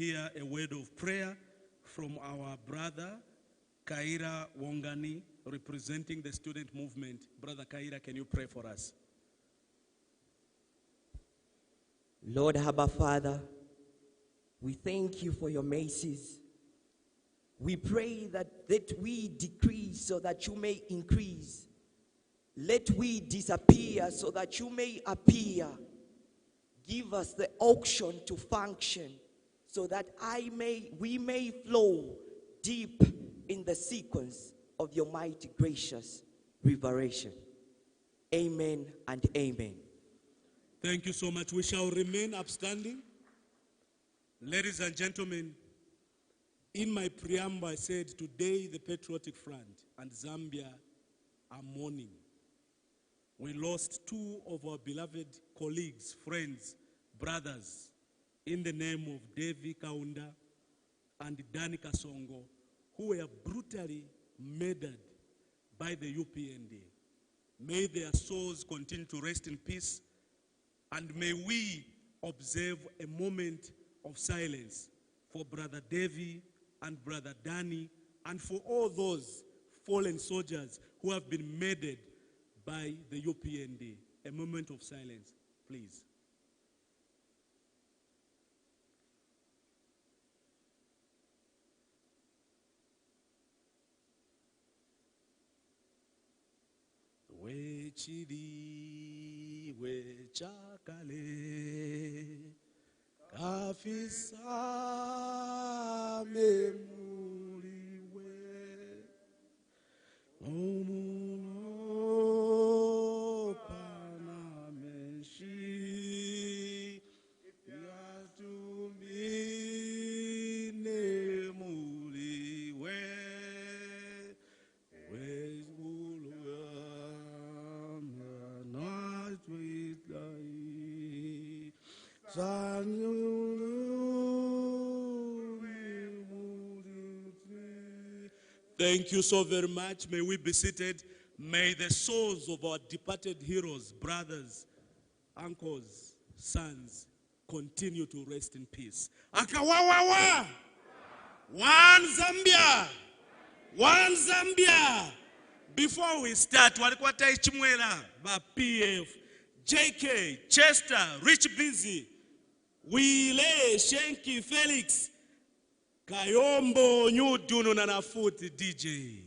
hear a word of prayer from our brother, Kaira Wongani, representing the student movement. Brother Kaira, can you pray for us? Lord, Abba Father, we thank you for your mercies. We pray that we decrease so that you may increase. Let we disappear so that you may appear. Give us the auction to function so that we may flow deep in the sequence of your mighty gracious revelation. Amen and amen. Thank you so much. We shall remain upstanding. Ladies and gentlemen, in my preamble I said today the Patriotic Front and Zambia are mourning. We lost two of our beloved colleagues, friends, brothers, in the name of Devi Kaunda and Dani Kasongo, who were brutally murdered by the UPND. May their souls continue to rest in peace, and may we observe a moment of silence for Brother Devi and Brother Dani, and for all those fallen soldiers who have been murdered by the UPND. A moment of silence, please. Wechidi wechakale kafisa memuliwe umuno panameshi yatumine muliwe Thank you so very much. May we be seated. May the souls of our departed heroes, brothers, uncles, sons, continue to rest in peace. Akawawawa! One Zambia! One Zambia! Before we start, walikuwa Chimwela, PF, JK, Chester, Rich Busy, Wile, Shenki, Felix, Kayombo, New Duno, Nanafuti, DJ.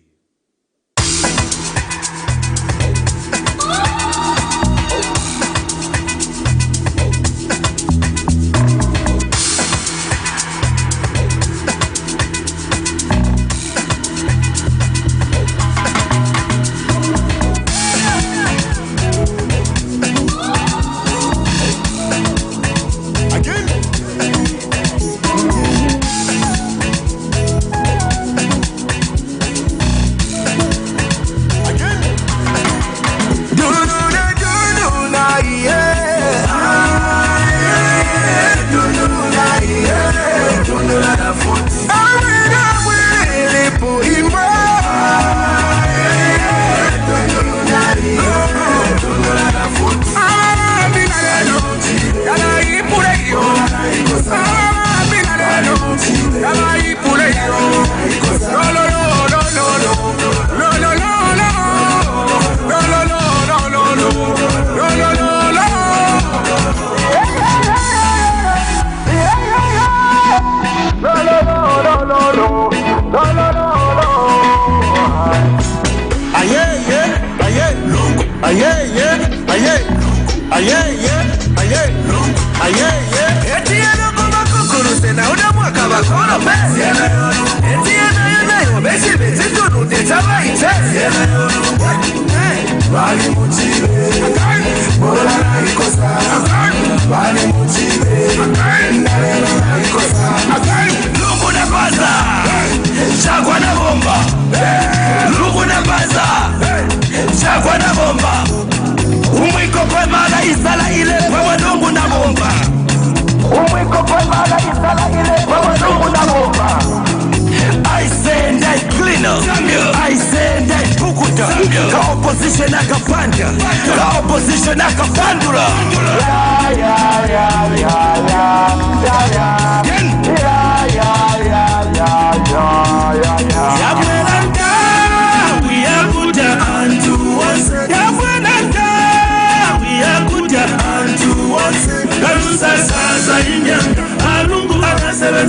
Yeah.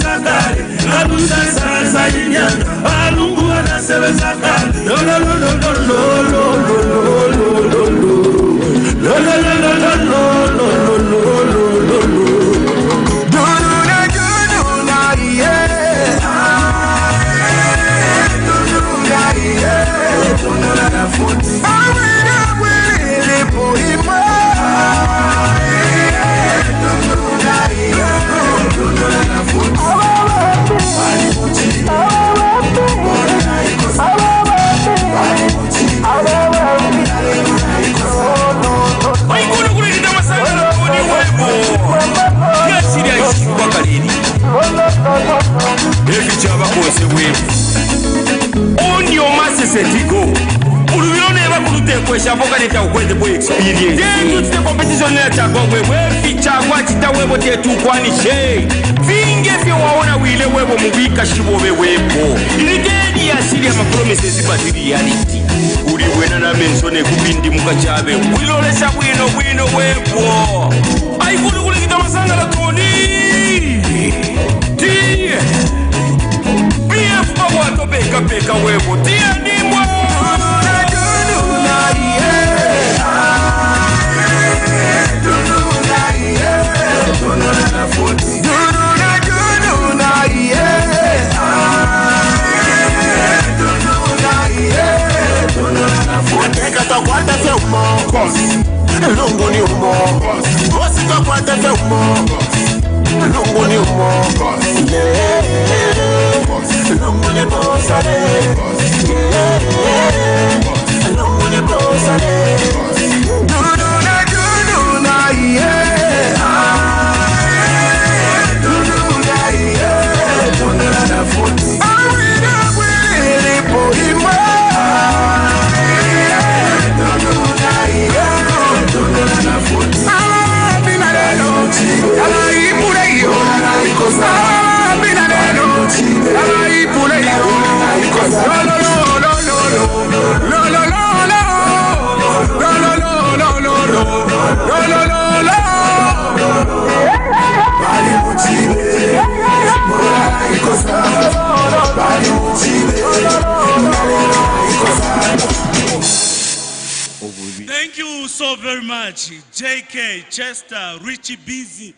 zakari, abusa sasa inyanga, alungu anasebe zakari. Lo lo lo lo lo lo lo lo lo lo. Lo lo lo lo lo lo lo lo lo lo lo. Dununa dununa yeah. Dununa yeah. Dununa na futi. Awina wili poima. Dununa yeah. Dununa na futi. Bali futi. Bona ikosa. Bali futi. On your master go. We never could take question for the experience. Then the competition letter go where feature what it away to Kwani Shay. Think if you want to will away when we cash you over webo. In the day, I see them promises but reality. Uri when I mention a Lubinda Mukachabe. Will always have win away war. I would look at the Masanga Tony. Dear. BF Power to make a webo. Dear Nemo. Thank you so very much, JK, Chester, Richie Busy,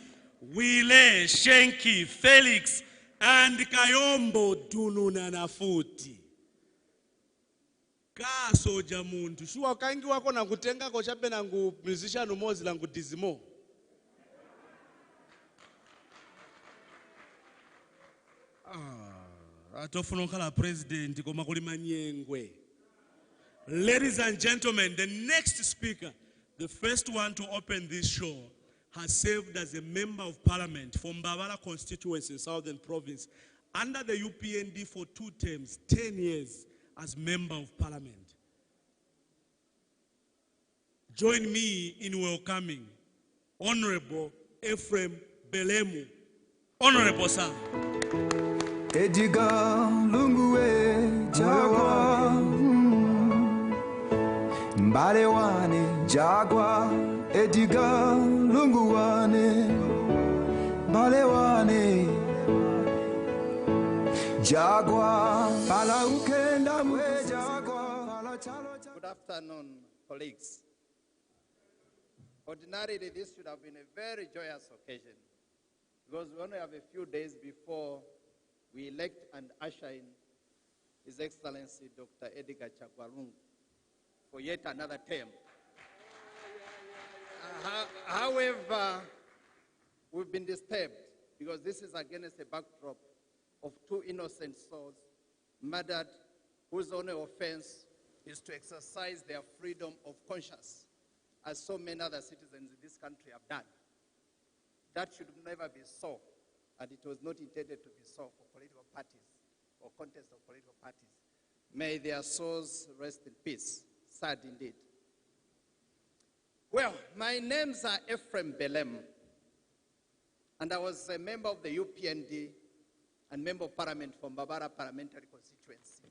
Wile, Shenki, Felix, and Kayombo Dununa na futi. Kaso jamuntu. Shuwa kangi wako na kutenga kwa chape na ngu musician umozi la ngu dizimo. Atofunokala president kwa makulima nyengwe. Ladies and gentlemen, the next speaker, the first one to open this show, has served as a member of parliament for Mbabala constituency in Southern Province under the UPND for 2 terms, 10 years as member of parliament. Join me in welcoming Honorable Ephraim Belemu. Honorable sir. Ediga lunguwe jagwa Mbalewane jagwa Ediga lunguwane Mbalewane jagwa Pala ukenda mwe jagwa. Good afternoon, colleagues. Ordinarily, this should have been a very joyous occasion because we only have a few days before we elect and usher in His Excellency Dr. Edgar Chagwalungu for yet another term. However, we've been disturbed because this is against a backdrop of 2 innocent souls murdered whose only offense is to exercise their freedom of conscience, as so many other citizens in this country have done. That should never be so, and it was not intended to be so for political parties or contests of political parties. May their souls rest in peace. Sad indeed. Well, my names are Ephraim Belemu, and I was a member of the UPND and member of parliament for Mbabala parliamentary constituency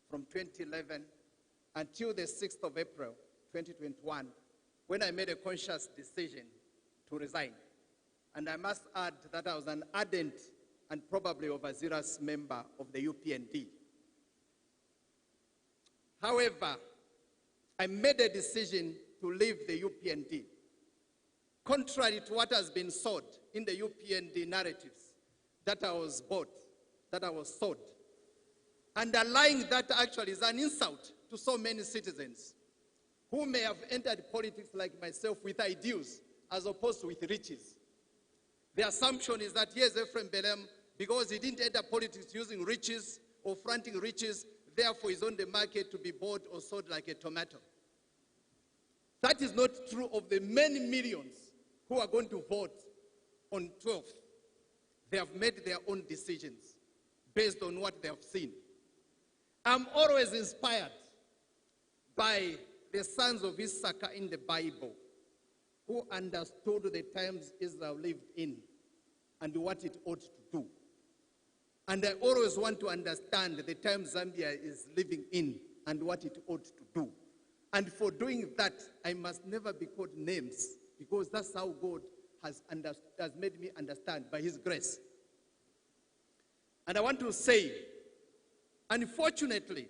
from 2011 until the 6th of April, 2021, when I made a conscious decision to resign. And I must add that I was an ardent and probably overzealous member of the UPND. However, I made a decision to leave the UPND, contrary to what has been sold in the UPND narratives that I was bought, that I was sold. Underlying that actually is an insult to so many citizens who may have entered politics like myself with ideals as opposed to with riches. The assumption is that, yes, Ephraim Belemu, because he didn't enter politics using riches or fronting riches, therefore he's on the market to be bought or sold like a tomato. That is not true of the many millions who are going to vote on 12th. They have made their own decisions based on what they have seen. I'm always inspired by the sons of Lusaka in the Bible who understood the times Israel lived in and what it ought to do. And I always want to understand the times Zambia is living in and what it ought to do. And for doing that, I must never be called names, because that's how God has made me understand by his grace. And I want to say, unfortunately,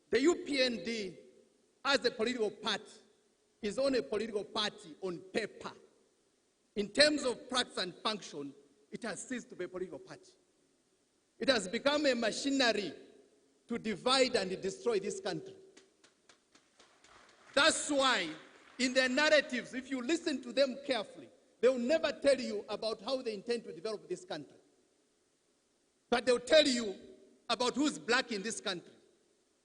the UPND as a political party is only a political party on paper. In terms of practice and function, it has ceased to be a political party. It has become a machinery to divide and destroy this country. That's why in their narratives, if you listen to them carefully, they will never tell you about how they intend to develop this country. But they'll tell you about who's black in this country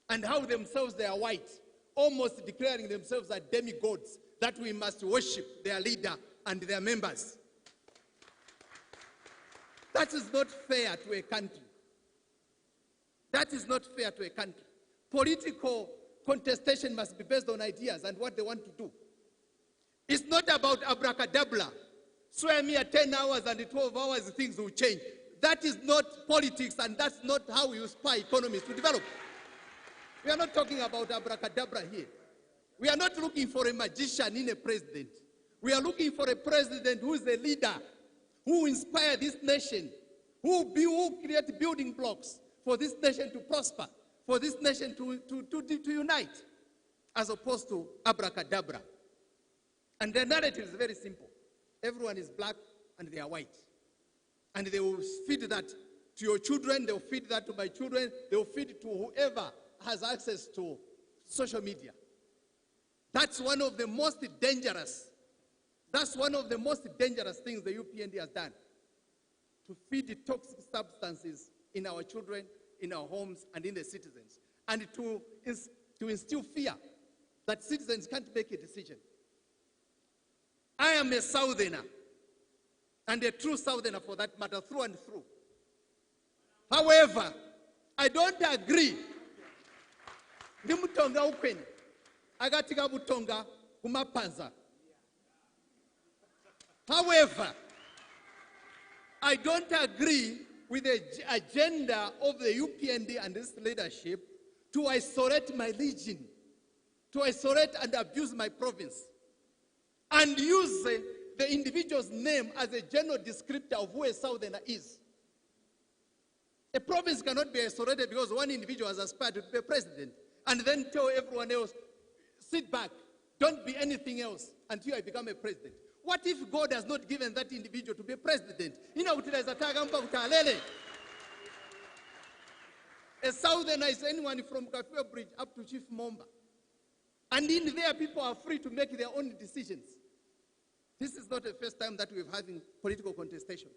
and how themselves they are white, almost declaring themselves as demigods that we must worship their leader and their members. That is not fair to a country. That is not fair to a country. Political contestation must be based on ideas and what they want to do. It's not about abracadabra. Swear me at 10 hours and 12 hours, things will change. That is not politics, and that's not how you inspire economies to develop. We are not talking about abracadabra here. We are not looking for a magician in a president. We are looking for a president who is a leader, who inspires this nation, who create building blocks for this nation to prosper, for this nation to unite, as opposed to abracadabra. And the narrative is very simple. Everyone is black and they are white. And they will feed that to your children, they will feed that to my children, they will feed it to whoever has access to social media. That's one of the most dangerous, things the UPND has done. To feed the toxic substances in our children, in our homes, and in the citizens. And to instill fear that citizens can't make a decision. I am a Southerner, and a true Southerner for that matter, through and through. However, I don't agree. Nimutonga ukweni, agatika butonga kumapanza. However, I don't agree with the agenda of the UPND and its leadership to isolate my region, to isolate and abuse my province, and use the individual's name as a general descriptor of who a Southerner is. A province cannot be isolated because one individual has aspired to be a president and then tell everyone else, sit back, don't be anything else until I become a president. What if God has not given that individual to be a president? A Southerner is anyone from Kafue Bridge up to Chief Momba. And in there, people are free to make their own decisions. This is not the first time that we're having political contestation.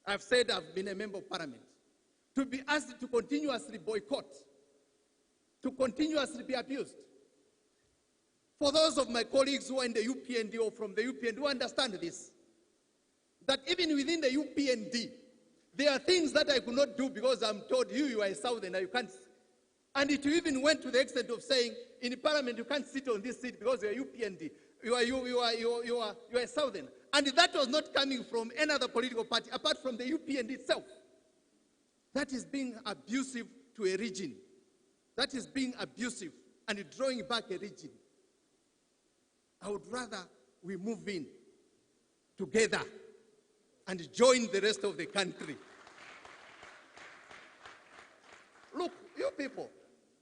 I've said I've been a member of parliament. To be asked to continuously boycott, to continuously be abused. For those of my colleagues who are in the UPND or from the UPND who understand this, that even within the UPND, there are things that I could not do because I'm told you are a Southerner, you can't. And it even went to the extent of saying, in the parliament, you can't sit on this seat because you're UPND. You are a Southerner. And that was not coming from any other political party apart from the UPND itself. That is being abusive to a region. That is being abusive and drawing back a region. I would rather we move in together and join the rest of the country. Look, you people,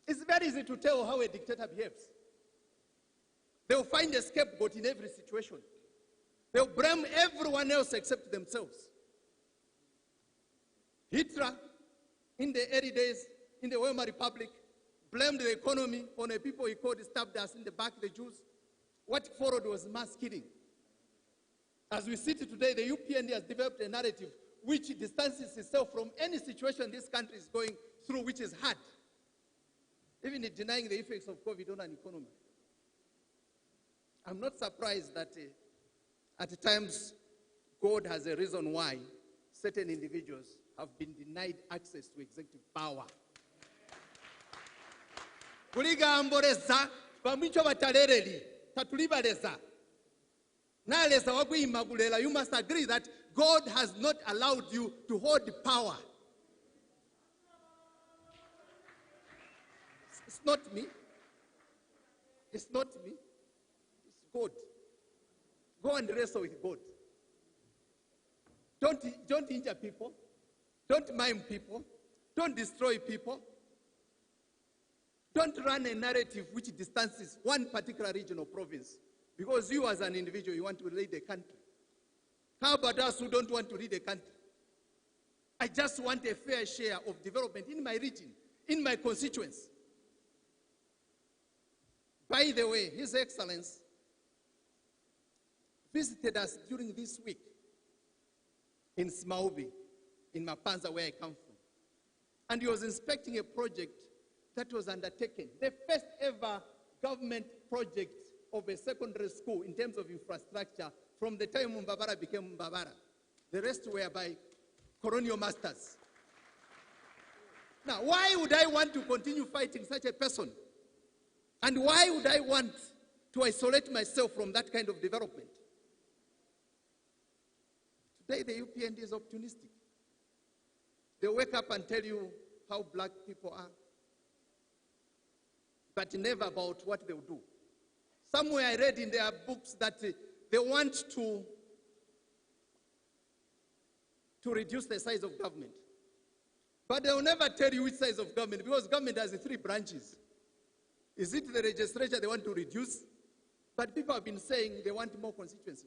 it's very easy to tell how a dictator behaves. They'll find a scapegoat in every situation. They'll blame everyone else except themselves. Hitler, in the early days, in the Weimar Republic, blamed the economy on the people he called stabbed us in the back, the Jews. What followed was mass killing. As we see today, the UPND has developed a narrative which distances itself from any situation this country is going through, which is hard. Even denying the effects of COVID on an economy. I'm not surprised that at times God has a reason why certain individuals have been denied access to executive power. Kuligamboleza pamwicho batalereri tatulibaleza naleza wakuyimagulela. You must agree that God has not allowed you to hold power. It's not me. It's not me. It's God. Go and wrestle with God. Don't injure people. Don't maim people. Don't destroy people. Don't run a narrative which distances one particular region or province. Because you as an individual, you want to lead the country. How about us who don't want to lead the country? I just want a fair share of development in my region, in my constituents. By the way, His Excellency visited us during this week in Smaubi, in Mapanza, where I come from. And he was inspecting a project that was undertaken, the first ever government project of a secondary school in terms of infrastructure from the time Mbabala became Mbabala. The rest were by colonial masters. Now, why would I want to continue fighting such a person? And why would I want to isolate myself from that kind of development? Today, the UPND is opportunistic. They wake up and tell you how black people are, but never about what they'll do. Somewhere I read in their books that they want to reduce the size of government. But they'll never tell you which size of government, because government has 3 branches. Is it the legislature they want to reduce? But people have been saying they want more constituencies.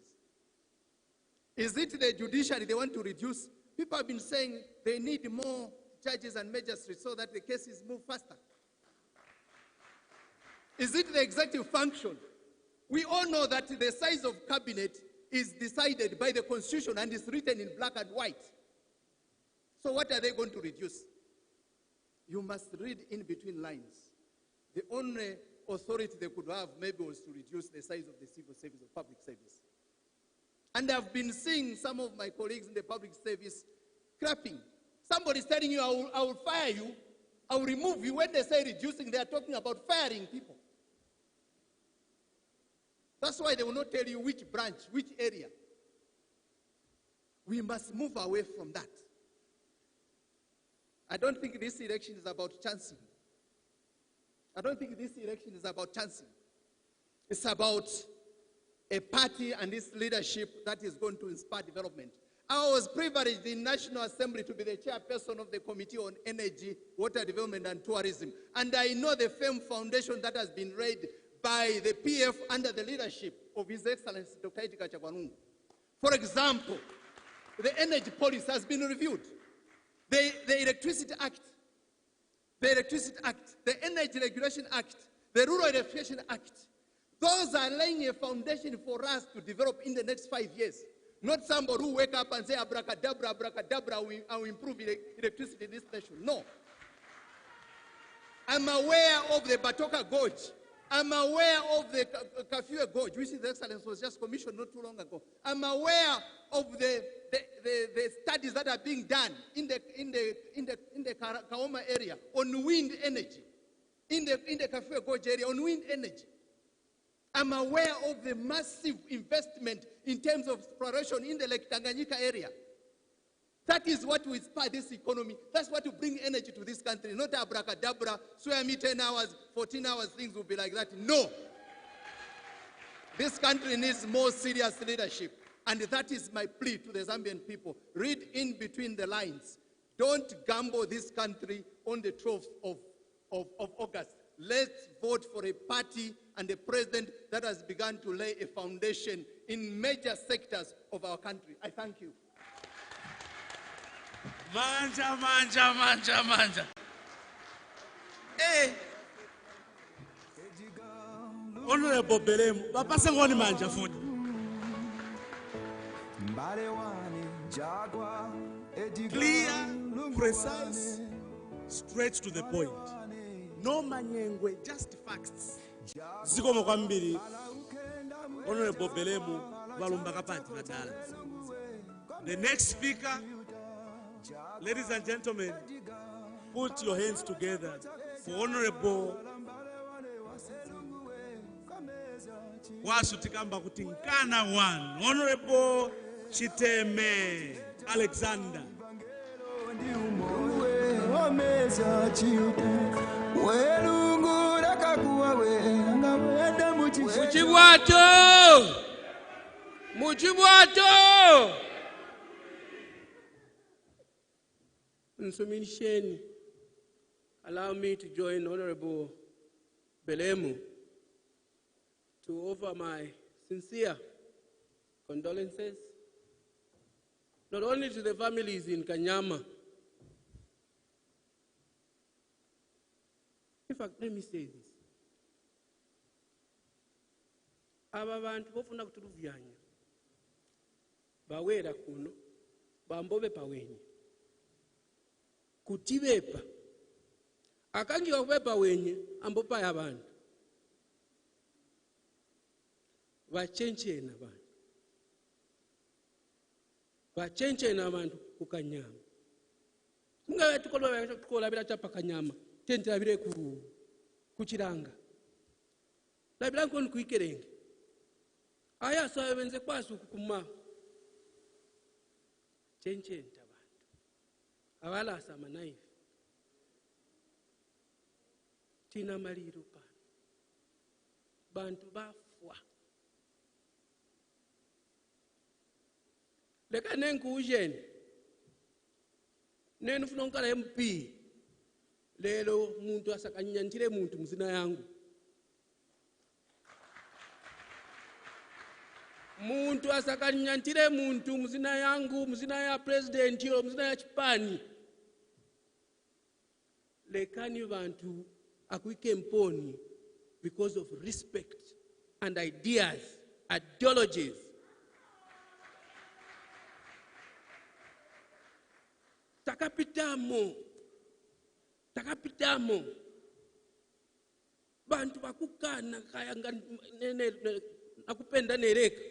Is it the judiciary they want to reduce? People have been saying they need more judges and magistrates so that the cases move faster. Is it the executive function? We all know that the size of cabinet is decided by the constitution and is written in black and white. So what are they going to reduce? You must read in between lines. The only authority they could have maybe was to reduce the size of the civil service or public service. And I've been seeing some of my colleagues in the public service clapping. Somebody's telling you, I will fire you, I will remove you. When they say reducing, they are talking about firing people. That's why they will not tell you which branch, which area. We must move away from that. I don't think this election is about chancing. I don't think this election is about chancing. It's about a party and its leadership that is going to inspire development. I was privileged in National Assembly to be the chairperson of the Committee on Energy, Water Development and Tourism. And I know the firm foundation that has been laid by the PF under the leadership of His Excellency Dr. Edgar Chagwanungu. For example, the energy policy has been reviewed. The Electricity Act, the Energy Regulation Act, the Rural Electrification Act, those are laying a foundation for us to develop in the next 5 years. Not somebody who wake up and say, abracadabra, abracadabra, I will improve electricity in this nation. No. I'm aware of the Batoka Gorge. I'm aware of the Kafue Gorge, which His Excellency was just commissioned not too long ago. I'm aware of the studies that are being done in the Kaoma area on wind energy, in the Kafue Gorge area on wind energy. I'm aware of the massive investment in terms of exploration in the Lake Tanganyika area. That is what will inspire this economy. That's what will bring energy to this country. Not abracadabra, swear me 10 hours, 14 hours, things will be like that. No. This country needs more serious leadership. And that is my plea to the Zambian people. Read in between the lines. Don't gamble this country on the 12th of August. Let's vote for a party and a president that has begun to lay a foundation in major sectors of our country. I thank you. Manja, manja, manja, manja. Hey. Honorable Belemu, bapasa ngoni manja food. Clear, precise, straight to the point. No manyengwe, just facts. Zikomo kwambiri. Honorable Belemu, balumba kapati nadala. The next speaker, ladies and gentlemen, put your hands together for Honorable Wasutikamba Kutinkana one, Honorable Chiteme Alexander. Muchibwato! Nsuminisheni, allow me to join Honorable Belemu to offer my sincere condolences, not only to the families in Kanyama. In fact, let me say this. Aba bantu bofuna kutuluvyanya bawera kuno bambobe pawenye kutibepa akangiwa kubepa wenye ambopa yabantu bachenchena abantu bachenchena abantu kukanyama kungawe tukola bila chapa kanyama tentera bire kuchiranga labira nkoni kuikerenge aya sawe benze kwasu kukuma chenchenta abantu abala asama naife tina maliro pa bantu bafwa leka nenkujeni nenufuna nkala MP lelo muntu asakanyantire muntu muzina yangu muntu asakanyantire muntu muzina yangu muzina ya president yo muzina ya chipani lekani bantu akuike mponi because of respect and ideas, ideologies. Takapitamo bantu bakukana kaya nakupenda nereka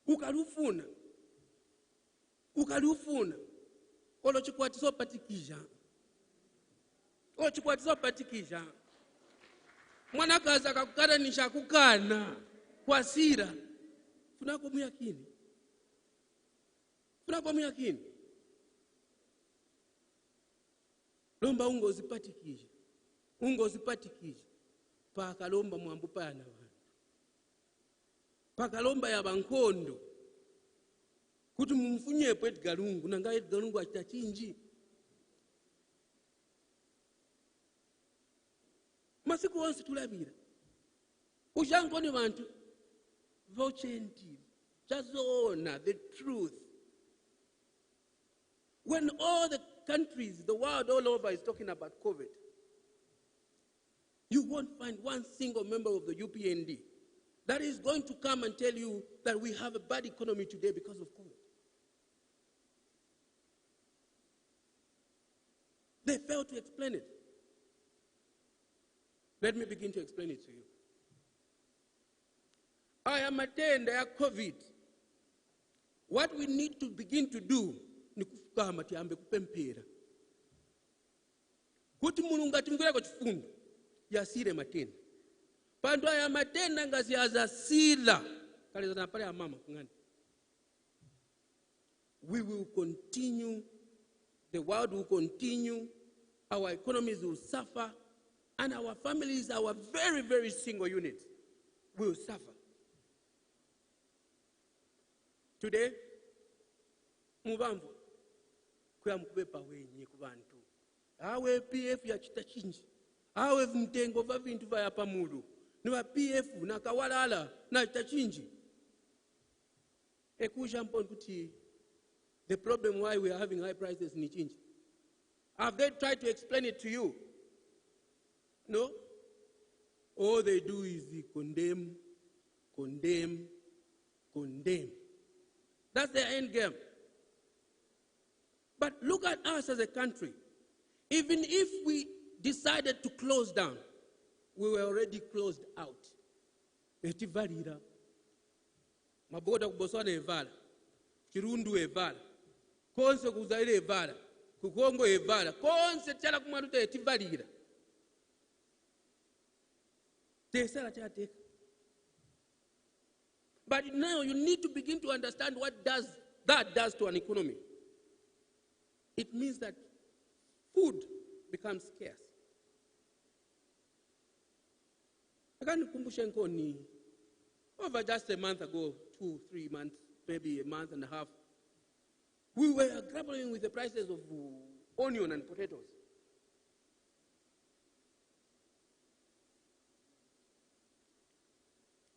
ukalufuna olo chikwatiso patikija mwanakazi akakukananisha kukana kwa sira funako muyakini lomba ungozipatikije pakalomba mwambupana vantu pakalomba ya bankondo kuti mumfunyepo Edgarungu nanga Edgarungu achitachinji masiku onse tulabira ushangoni vantu vochenti chazona the truth when all the countries the world all over is talking about COVID, you won't find one single member of the UPND that is going to come and tell you that we have a bad economy today because of COVID. They failed to explain it. Let me begin to explain it to you. I am attending COVID. What we need to begin to do ni kufukama tiambe kupempera. Kuti Mulungu atimvera kwa chifundo yasire matenda. Pandu ya matenda ngazi azasila. Kale za pale ya mama kungani. We will continue, the world will continue, our economies will suffer, and our families, our very, very single units will suffer. Today, mubamvu kuya mkubepa wenye kubantu. Awe PF ya chitachinji. Awe mtengo va vintu vya pamulu. Niwa PF na kawalala na chitachinji. Ekusha mpon kuti the problem why we are having high prices ni chinji. Have they tried to explain it to you? No? All they do is condemn, condemn, condemn. That's their end game. But look at us as a country. Even if we decided to close down, we were already closed out. Etivalira. Maboda kuboswana evala. Kirundu evala. Konse kuzaire evala. Kukongo evala. Konse chala kumaruta etivalira. Tesala chateka. But now you need to begin to understand what that does to an economy. It means that food becomes scarce. Over just a month ago, 2, 3 months, maybe a month and a half, we were grappling with the prices of onion and potatoes.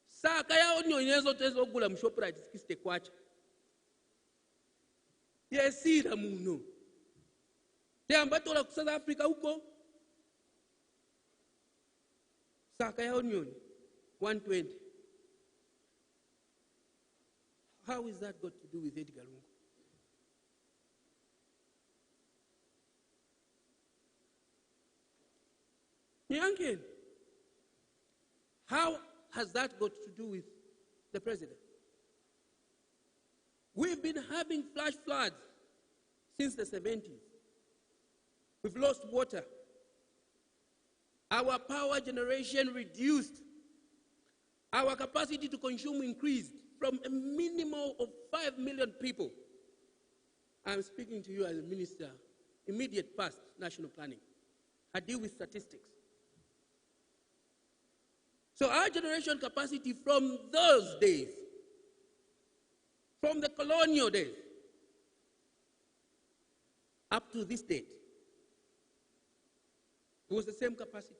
Saka ya onion yezo tezo gula mShoprite 60 kwacha. Yesira muno. Teamba tola ku South Africa huko. Saka ya onion 120. How is that got to do with Edgar Lungu? Nyangen. How has that got to do with the president? We've been having flash floods since the 70s. We've lost water. Our power generation reduced. Our capacity to consume increased from a minimum of 5 million people. I'm speaking to you as a minister, immediate past national planning. I deal with statistics. So our generation capacity from those days, from the colonial days, up to this date, it was the same capacity.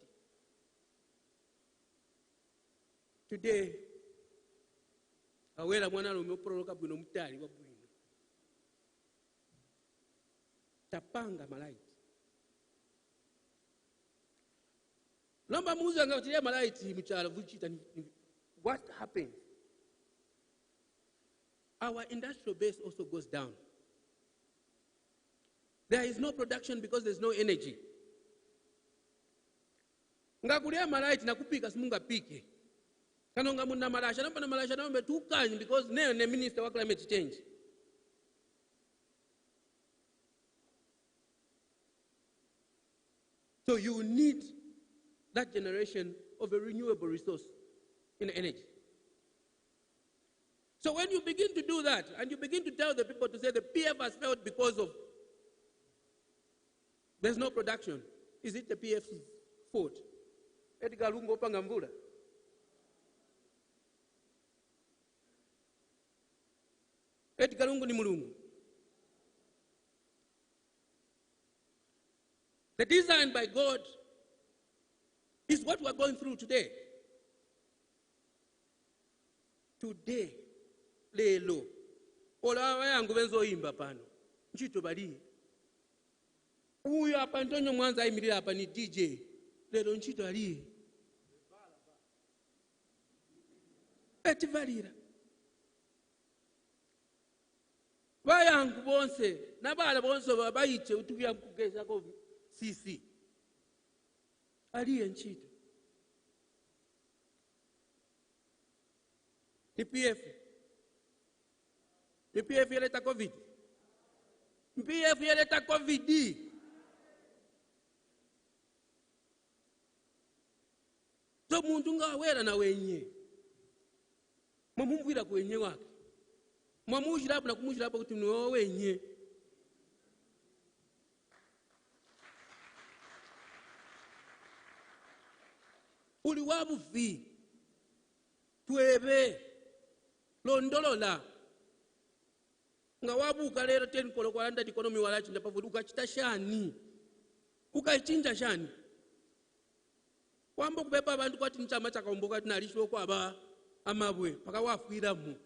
Today, awela mwana lumeproloka bwino mutali wa bwino. Tapanga malaiti. Lomba muzi angatilia malaiti mchala vuchita ni what happens? Our industrial base also goes down. There is no production because there's no energy. Ngakulia malaiti na kupika simunga pike. Kanonga muna malasha na malasha na tukani because ne minister wa climate change. So you need that generation of a renewable resource in energy. So when you begin to do that, and you begin to tell the people to say the PF has failed because of there's no production, is it the PF's fault? Edgar Lungu opanga mvula. Edgar Lungu ni mulungu. The design by God is what we're going through today. Today, lelo. Ola wayangu benzo imba pano. Nchito bali. Uyu hapa Antonio Mwanza ayimirira hapa ni DJ. Lelo nchito ali. Etivalira. Wayangu bonse, nabala bonse babayiche utuya kugeza ko sisi. Aliye nchito. PF yaleta COVID. PF yaleta COVID. So muntu ngawera na wenye. Mwamumbwira kwenye wake. Mwamushira hapo na kumushira hapo kuti no wenye. Uli wabuvi. Tuebe. Londolola. nga wabuuka leero 10 kolo kwa landed economy walachinja pavudu ukachita shani ukachinja shani kwamba kupepa abantu kwati nchama chakaomboka tinalishwe kwaba amabwe paka wafuiramu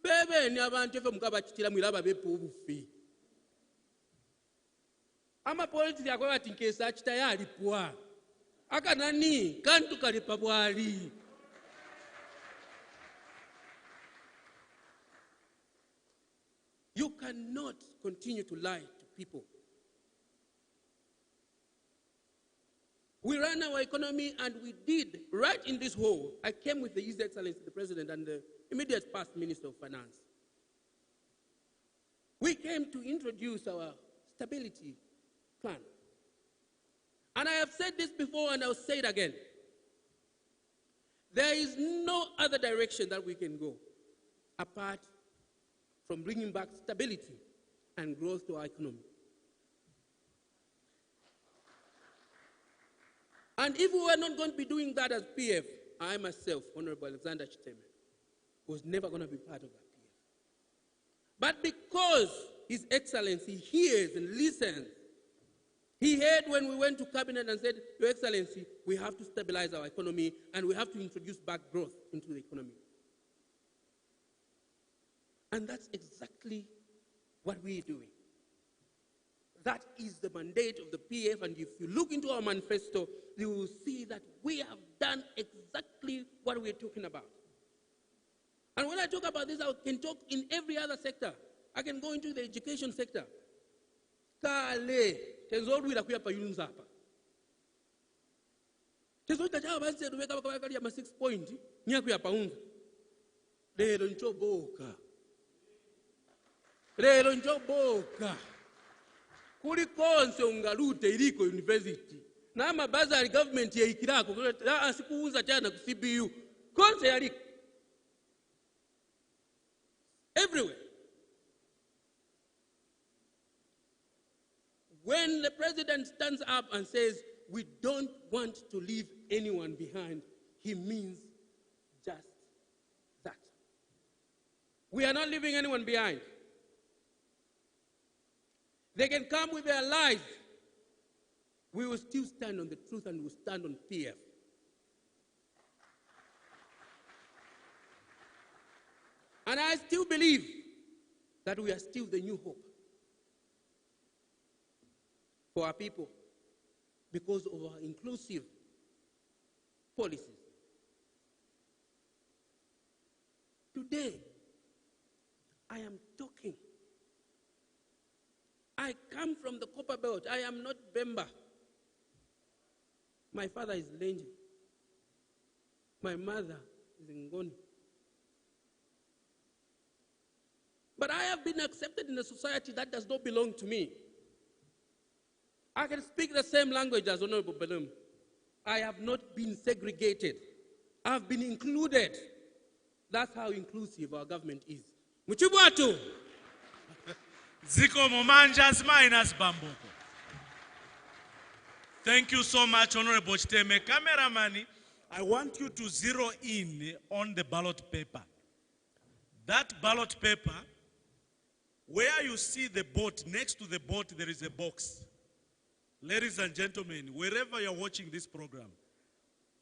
bebe ni abantu efe mukabachitira mwilaba bepo obufi ama politics yakwe bati nkesa achita yalipwa akanani kantu kalipa bwali you cannot continue to lie to people. We ran our economy and we did right in this hall. I came with His Excellency the President and the immediate past Minister of Finance. We came to introduce our stability plan. And I have said this before and I'll say it again. There is no other direction that we can go apart from bringing back stability and growth to our economy. And if we were not going to be doing that as PF, I myself, Honorable Alexander Chiteme, was never going to be part of that PF. But because His Excellency hears and listens, he heard when we went to cabinet and said, Your Excellency, we have to stabilize our economy and we have to introduce back growth into the economy. And that's exactly what we're doing. That is the mandate of the PF, and if you look into our manifesto, you will see that we have done exactly what we're talking about. And when I talk about this, I can talk in every other sector. I can go into the education sector. Kale, tezolwira kuyapa yunza hapa. Tezolita chawa basi tuweka wakawakali ya 6 point, nyaku ya paunza. Lelo nchoboka. Lelo nchoboka. Kuli konse ungalute iliko university. Na ama bazari government ya ikirako. Asikuunza chana ku CBU. Konse yaliko. Everywhere. When the president stands up and says, we don't want to leave anyone behind, he means just that. We are not leaving anyone behind. They can come with their lies. We will still stand on the truth and we will stand on PF. And I still believe that we are still the new hope for our people because of our inclusive policies. Today, I am talking. I come from the Copper Belt. I am not Bemba. My father is Lenji. My mother is Ngoni. But I have been accepted in a society that does not belong to me. I can speak the same language as Honorable Belemu. I have not been segregated. I have been included. That's how inclusive our government is. Muchibwatu. Ziko Momanjas minus Bamboko. Thank you so much, Honorable Chiteme. Cameraman, I want you to zero in on the ballot paper. That ballot paper, where you see the boat, next to the boat there is a box. Ladies and gentlemen, wherever you're watching this program,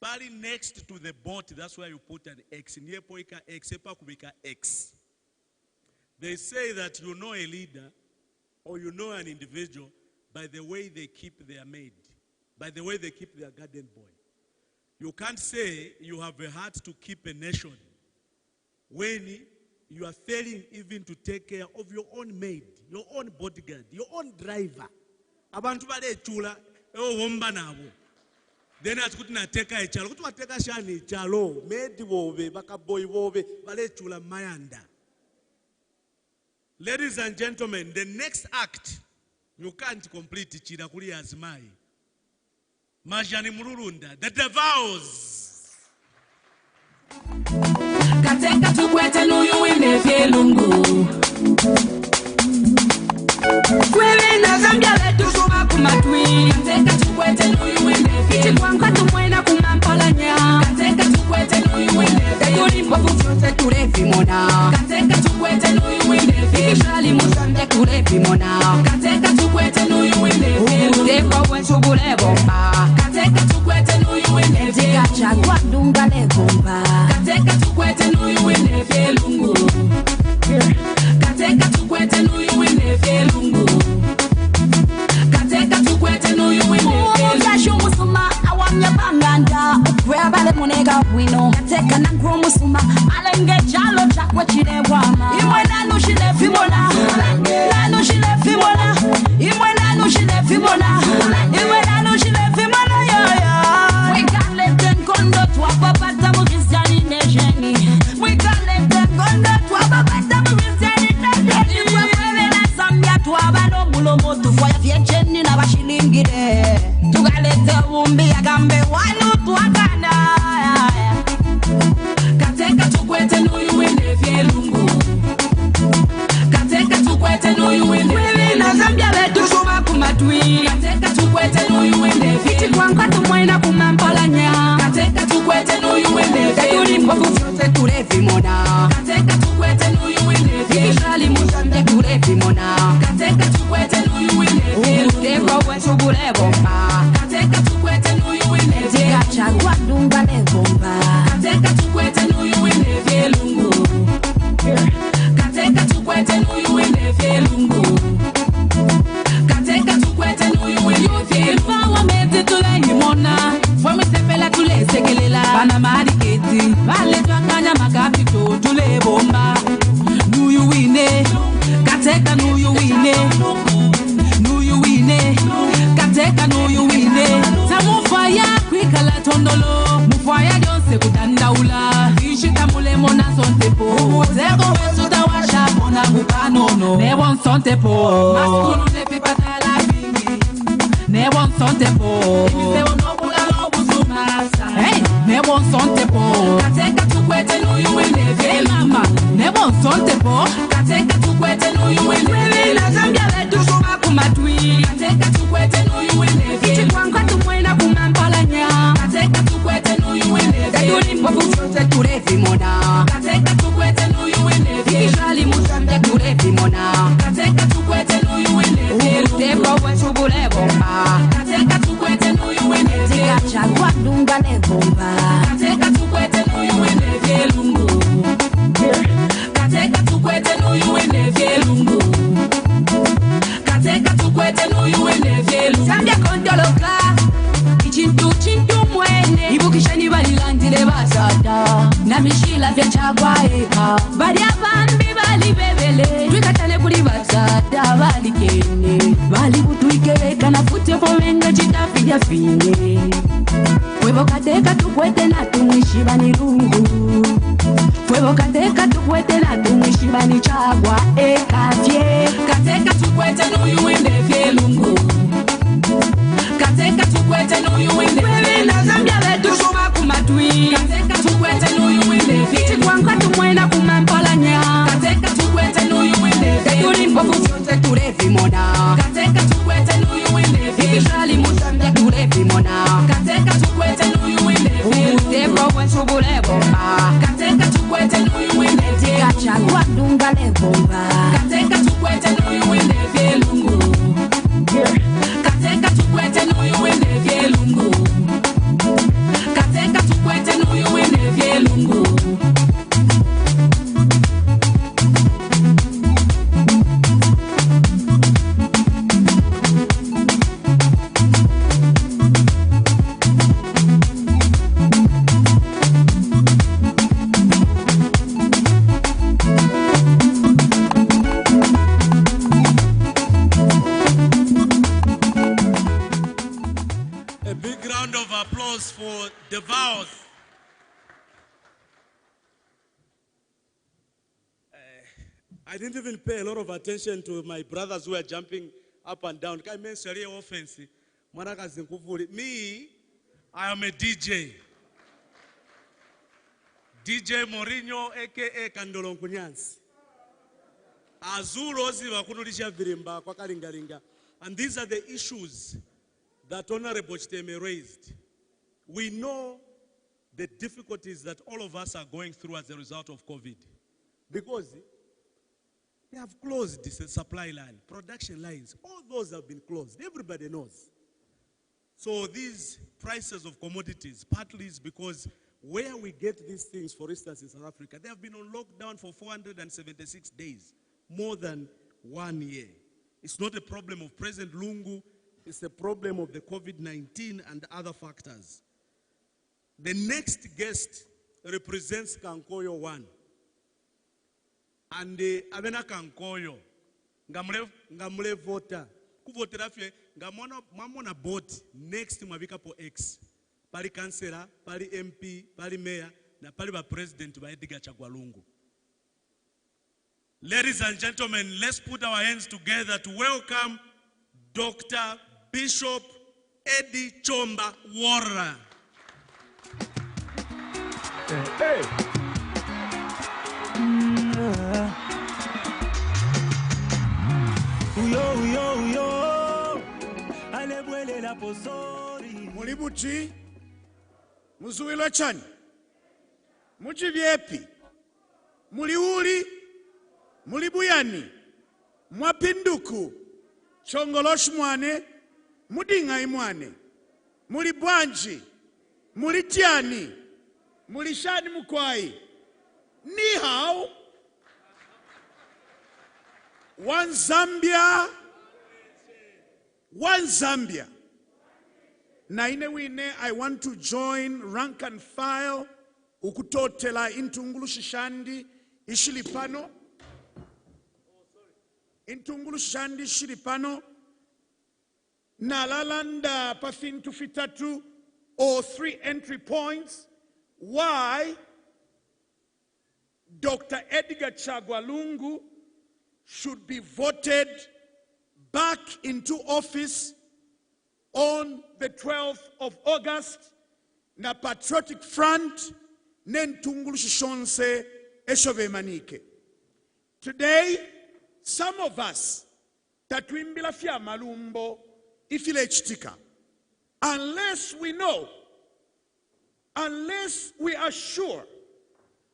pali next to the boat, that's where you put an X. Niepoika X, epakubika X. They say that you know a leader or you know an individual by the way they keep their maid, by the way they keep their garden boy. You can't say you have a heart to keep a nation when you are failing even to take care of your own maid, your own bodyguard, your own driver. Abantu bale chula homba nabo. Then atukuti na teka echalo. Kutu wateka shani chalo. Medi wobe, baka boy wobe, bale chula mayanda. Ladies and gentlemen, the next act, you can't complete chida kuli azmai. Majani Mululunda, the vows. Kateka tukwete nuyu wine vielungu. Kwele na Zambia letu kuma kumatwi. Kateka tukwete nuyu wine Ichikwanka tumwena kumampalanya. Kateka tukwete nuyu wende. Tetulimpo kufyote kurefi mona. Kateka tukwete nuyu wende. Ikishali musande kurefi mona. Kateka tukwete nuyu wende. Uteko wensubule bomba. Kateka tukwete nuyu wende. Tikacha kwa dunga le bomba. Kateka tukwete nuyu wende. Fielungu. Kateka tukwete nuyu wende. Fielungu. Kateka tukwete nuyu wende. Musuma awamya banganda webale munega wino kateka na musuma alenge jalo chakwe chile wama imwe nanu shile fimona nanu shile fimona imwe nanu shile fimona imwe nanu shile fimona yo yo we can let them kondo twapa bata mu Christiani nesheni we can let them kondo twapa bata mu Christiani nesheni we kwele na Zambia twaba no mulomo tufaya fiecheni na bashilingire tugalete umbi agambe wanu tuagana kateka tukwete nuyu wende fielungu kateka tukwete nuyu wende na Zambia letu shuma kumatui kateka tukwete nuyu wende Ichikwanka tumwena kumampalanya kateka tukwete nuyu wende tetulimpo kufyote kurefi mona kateka tukwete nuyu wende ikishali musande kurefi mona kateka tukwete nuyu wende uteko wensubule bomba kateka tukwete nuyu wende tikacha kwa dunga le bomba kateka tukwete nuyu wende fielungu kateka tukwete nuyu wende fielungu kateka tukwete nuyu wende fielungu wa mete tule himona fome sepela tule sekelela bana mariketi vale twakanya makapito tule bomba nuyu wine kateka nuyu wine nuyu wine kateka nuyu wine samufaya kwikala tondolo mufaya yonse kudandaula ishita mulemo na sontepo zego wetu tawasha mona mukanono nebon sontepo maskunu nefi patala vingi nebon sontepo imisewo nobula nobusumasa hey nebon sontepo kateka tukwete nuyu wende mama nebon sontepo kateka tukwete nuyu wende na Zambia letu shuma kumatui kateka tukwete nuyu wende Ichikwanka tumwena kumampalanya kateka tukwete nuyu wende tetulimpo kufyote kurefi mona kateka tukwete nuyu wende ikishali musande kurefi mona kateka tukwete nuyu wende uteko wensubule bomba kateka tukwete nuyu wende tikacha kwa dunga le bomba kateka tukwete nuyu wende fielungu kateka tukwete nuyu wende fielungu kateka tukwete nuyu wende fielungu Zambia kontoloka ichintu chintu mwene ibukishani balilandile basata na mishila vya chagwaeka bali abambi bali bebele twikatane kuli basata bali kene bali butuikeleka na fute fomenga chitafija fine kwebo kateka tukwete na tumwishiba ni lungu kwebo kateka tukwete na tumwishiba ni chagwa ekafye kateka tukwete nuyu wende fielungu kateka tukwete nuyu wende na Zambia letu shuma kumatui kateka tukwete nuyu wende Ichikwanka tumwena kumampalanya kateka tukwete nuyu wende tetulimpo kufyote kurefi mona kateka tukwete nuyu wende ikishali musande kurefi mona kateka tukwete nuyu wende uteko wensubule bomba kateka tukwete nuyu wende tikacha kwa dunga le bomba kateka tukwete nuyu wende fielungu kateka tukwete nuyu wende fielungu kateka tukwete nuyu wende fielungu For the vows. I didn't even pay a lot of attention to my brothers who are jumping up and down. Me, I am a DJ. DJ Mourinho, aka Kandolon Kunyansi. Azurozi wakunulisha virimba kwa kalingalinga. And these are the issues that Honorable Chiteme raised, we know the difficulties that all of us are going through as a result of COVID. Because they have closed the supply line, production lines, all those have been closed. Everybody knows. So these prices of commodities, partly is because where we get these things, for instance, in South Africa, they have been on lockdown for 476 days, more than 1 year. It's not a problem of President Lungu, it's a problem of the COVID-19 and other factors. The next guest represents Kankoyo 1. And Abena Kankoyo, ngamule voter. Kuvotera fye, ngamona board next mavika po X. Pali councillor, pali MP, pali mayor, na pali ba president ba Edgar Chagwalungu. Ladies and gentlemen, let's put our hands together to welcome Dr. Bishop Eddie Chomba Wara. Hey. Mulibuti, muzuwilo chani, mujivyepi, muliuli, mulibuyani, mwapinduku, chongoloshi mwane, mudingai mwane, mulibwanji, mulitiani, mulishani mukwai, ni hao, one Zambia, one Zambia. Naine wine, I want to join rank and file, ukutotela intungulushi shandi, ishilipano, intungulushi shandi ishilipano, nalalanda pafintu fitatu, or 3 entry points, why Dr. Edgar Chagwalungu should be voted back into office on the 12th of August na Patriotic Front nentungulushi shonse eshove manike. Today, some of us tatwimbila fya malumbo ifile chitika. Unless we know, unless we are sure,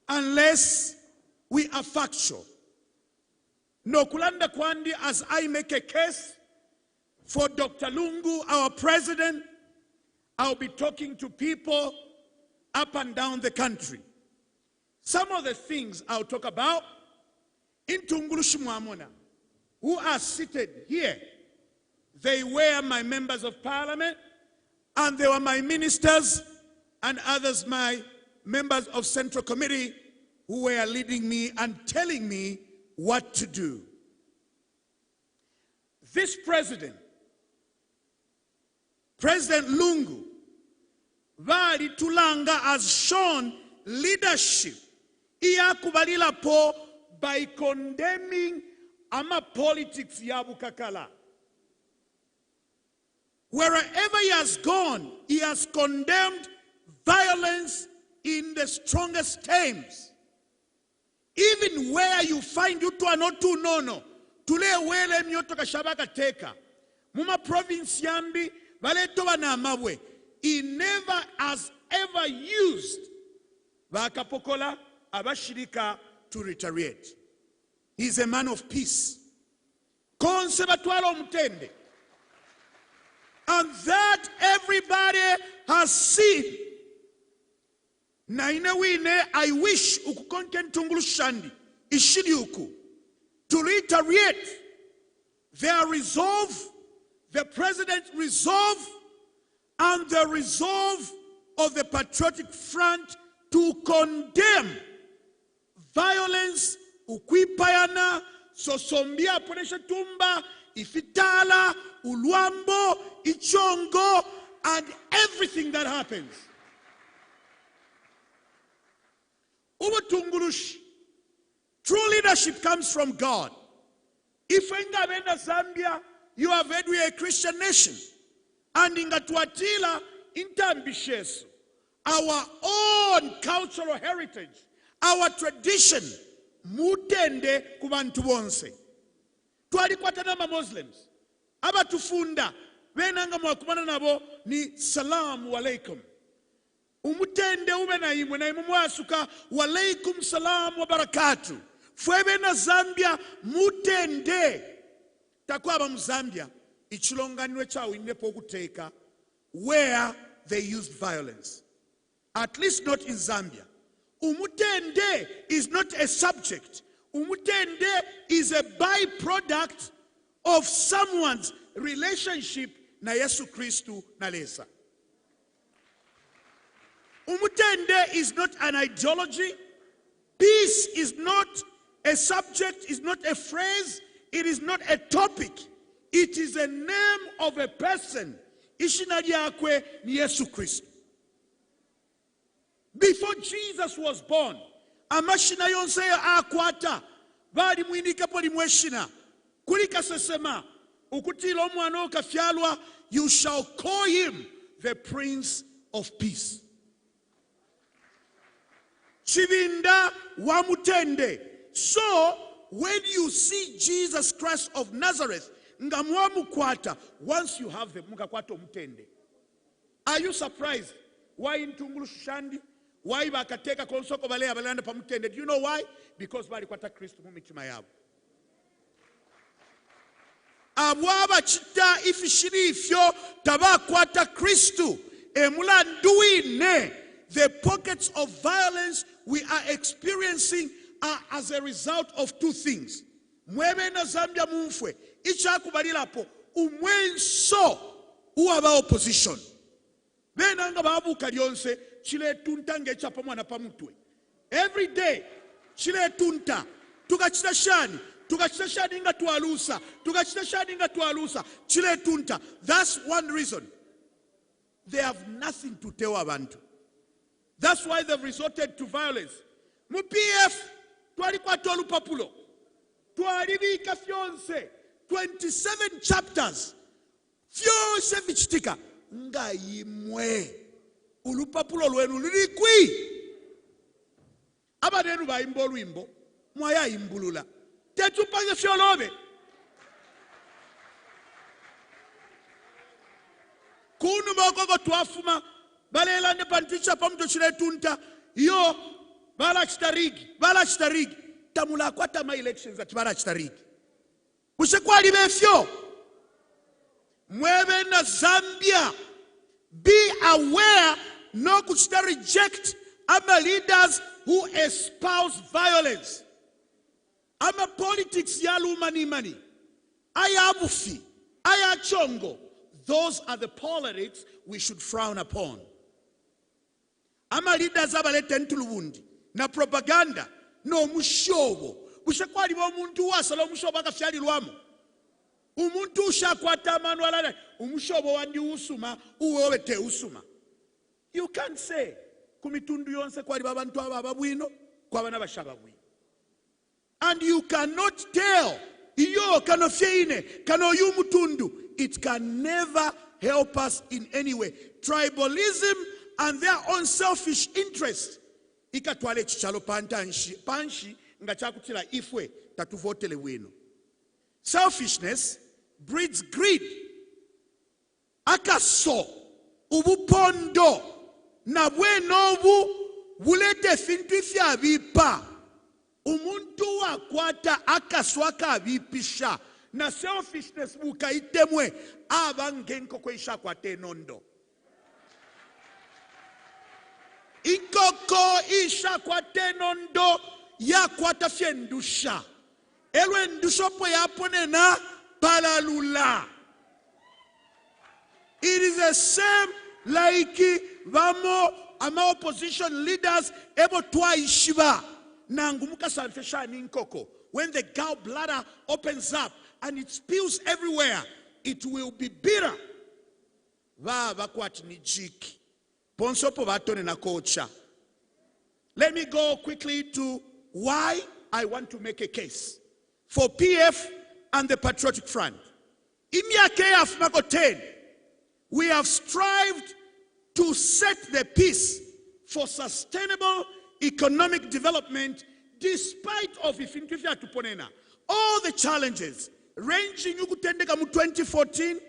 unless we are factual. No kulanda kwandi, as I make a case for Dr. Lungu, our president, I'll be talking to people up and down the country. Some of the things I'll talk about in Tungulushi Mwamona, who are seated here. They were my members of parliament, and they were my ministers, and others my members of Central Committee who were leading me and telling me what to do. This president, President Lungu, Vali Tulanga, has shown leadership. Iyakubalila po by condemning ama politics ya bukakala. Wherever he has gone, he has condemned violence in the strongest terms. Even where you find you to are not too no. Tule wele myoto kashabaka teka. Muma province yambi, vale toba na mabwe. He never has ever used Vakapokola abashirika to retaliate. He's a man of peace. Konservatwalo mtende. And that everybody has seen. Na inawine, I wish ukukonken tungulushandi ishidi uku to reiterate their resolve, the president's resolve, and the resolve of the Patriotic Front to condemn violence, ukwipayana, sosombia ponesha tumba, ifitala, uluambo, ichongo, and everything that happens. Ubatungulushi, true leadership comes from God. If inga benda Zambia, you have heard we are a Christian nation. And inga tuatila intambishesu. Our own cultural heritage, our tradition, mutende kubantu bonse. Tualikwata nama Muslims. Aba tufunda, benanga mwakumana nabo ni salamu alaikum. Umutende ube na imwe na imwe mwasuka walaikum salam wa barakatu. Fwebe na Zambia mutende. Takwaba mu Zambia ichilonganwe chawo inepo okuteka where they used violence. At least not in Zambia. Umutende is not a subject. Umutende is a byproduct of someone's relationship na Yesu Kristu na Lesa. Umutende is not an ideology. Peace is not a subject, is not a phrase, it is not a topic. It is a name of a person. Ishina lyakwe ni Yesu Kristu. Before Jesus was born, amashina yonse akwata bali mwinika poli mweshina kulika sesema ukutilo mwana okafyalwa, you shall call him the Prince of Peace. Chivinda wa mutende. So when you see Jesus Christ of Nazareth, ngamwa mukwata, once you have the mukakwato mutende. Are you surprised why in Tungulu Shandi? Why bakateka konsoko bale abalanda pamutende? Do you know why? Because bali kwata Kristu mumitima yabo. Abwaba chita ifishirifyo tabakwata Kristu emulanduine. The pockets of violence we are experiencing are as a result of two things. Mwebe na Zambia mumfwe icha kubalilapo umwenso uwaba opposition. Benanga babu kalyonse chile tunta ngecha pamwana pamutwe. Every day chile tunta tukachita shani inga tualusa chile tunta. That's one reason. They have nothing to tell abantu. That's why they've resorted to violence. Mu PF twali kwa tolu papulo twalibika fyonse 27 chapters fyonse vichitika nga imwe ulupapulo lwenu lulikwi abadenu bayimbo lwimbo mwaya imbulula tetupange fyolobe kunu bakoko twafuma balela ne panticha pamto chile tunta yo bala chitarigi tamula kwata ma elections at bala chitarigi ushekwali befyo mwebe na Zambia. Be aware no kuchita reject ama leaders who espouse violence. Ama politics ya lumani aya abufi aya chongo. Those are the politics we should frown upon. Ama leaders abaleta ntulubundi na propaganda no mushobo bushakwali bo muntu wasala mushobo akafyali lwamo umuntu ushakwata manu alala umushobo wandi usuma uwete usuma. You can't say kumitundu yonse kwali babantu ababwino kwa bana bashaba bwino. And you cannot tell iyo kanofyeine kano yumutundu. It can never help us in any way. Tribalism and their own selfish interest ikatwale chichalo panshi nga chakutila ifwe tatuvotele wino. Selfishness breeds greed. Akaso ubupondo na bwenobu bulete fintu ifya bipa. Umuntu wakwata akaswaka bipisha na selfishness bukaitemwe abangenko kweisha kwate nondo. Ikoko isha kwate nondo ya kwata fyendusha. Elwe ndushopo yapone na palalula. It is the same like vamo ama opposition leaders ebo twa ishiba. Nangumuka salfesha ninkoko. When the gallbladder opens up and it spills everywhere, it will be bitter. Va kwat ni jiki. Ponsopo batone na kocha. Let me go quickly to why I want to make a case for PF and the Patriotic Front. In Miake Mago 10, we have strived to set the peace for sustainable economic development despite of all the challenges ranging ukutendeka mu 2014,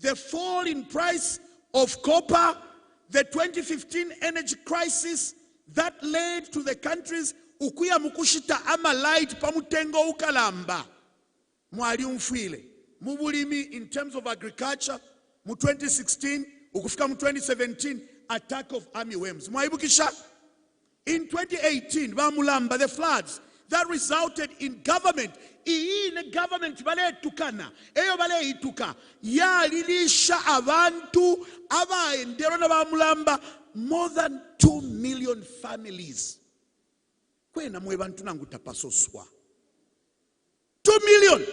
the fall in price of copper, the 2015 energy crisis that led to the countries ukuya mukushita ama light pamutengo ukalamba. Mwali umfile. Mubulimi in terms of agriculture, mu 2016, ukufika mu 2017, attack of army worms. Mwaibukisha? In 2018, Bamulamba, the floods that resulted in government, government bale tukana, eyo bale ituka, ya lilisha abantu, aba endero na Bamulamba, more than 2 million families. Kwena mwebantu nangu tapasoswa. 2 million!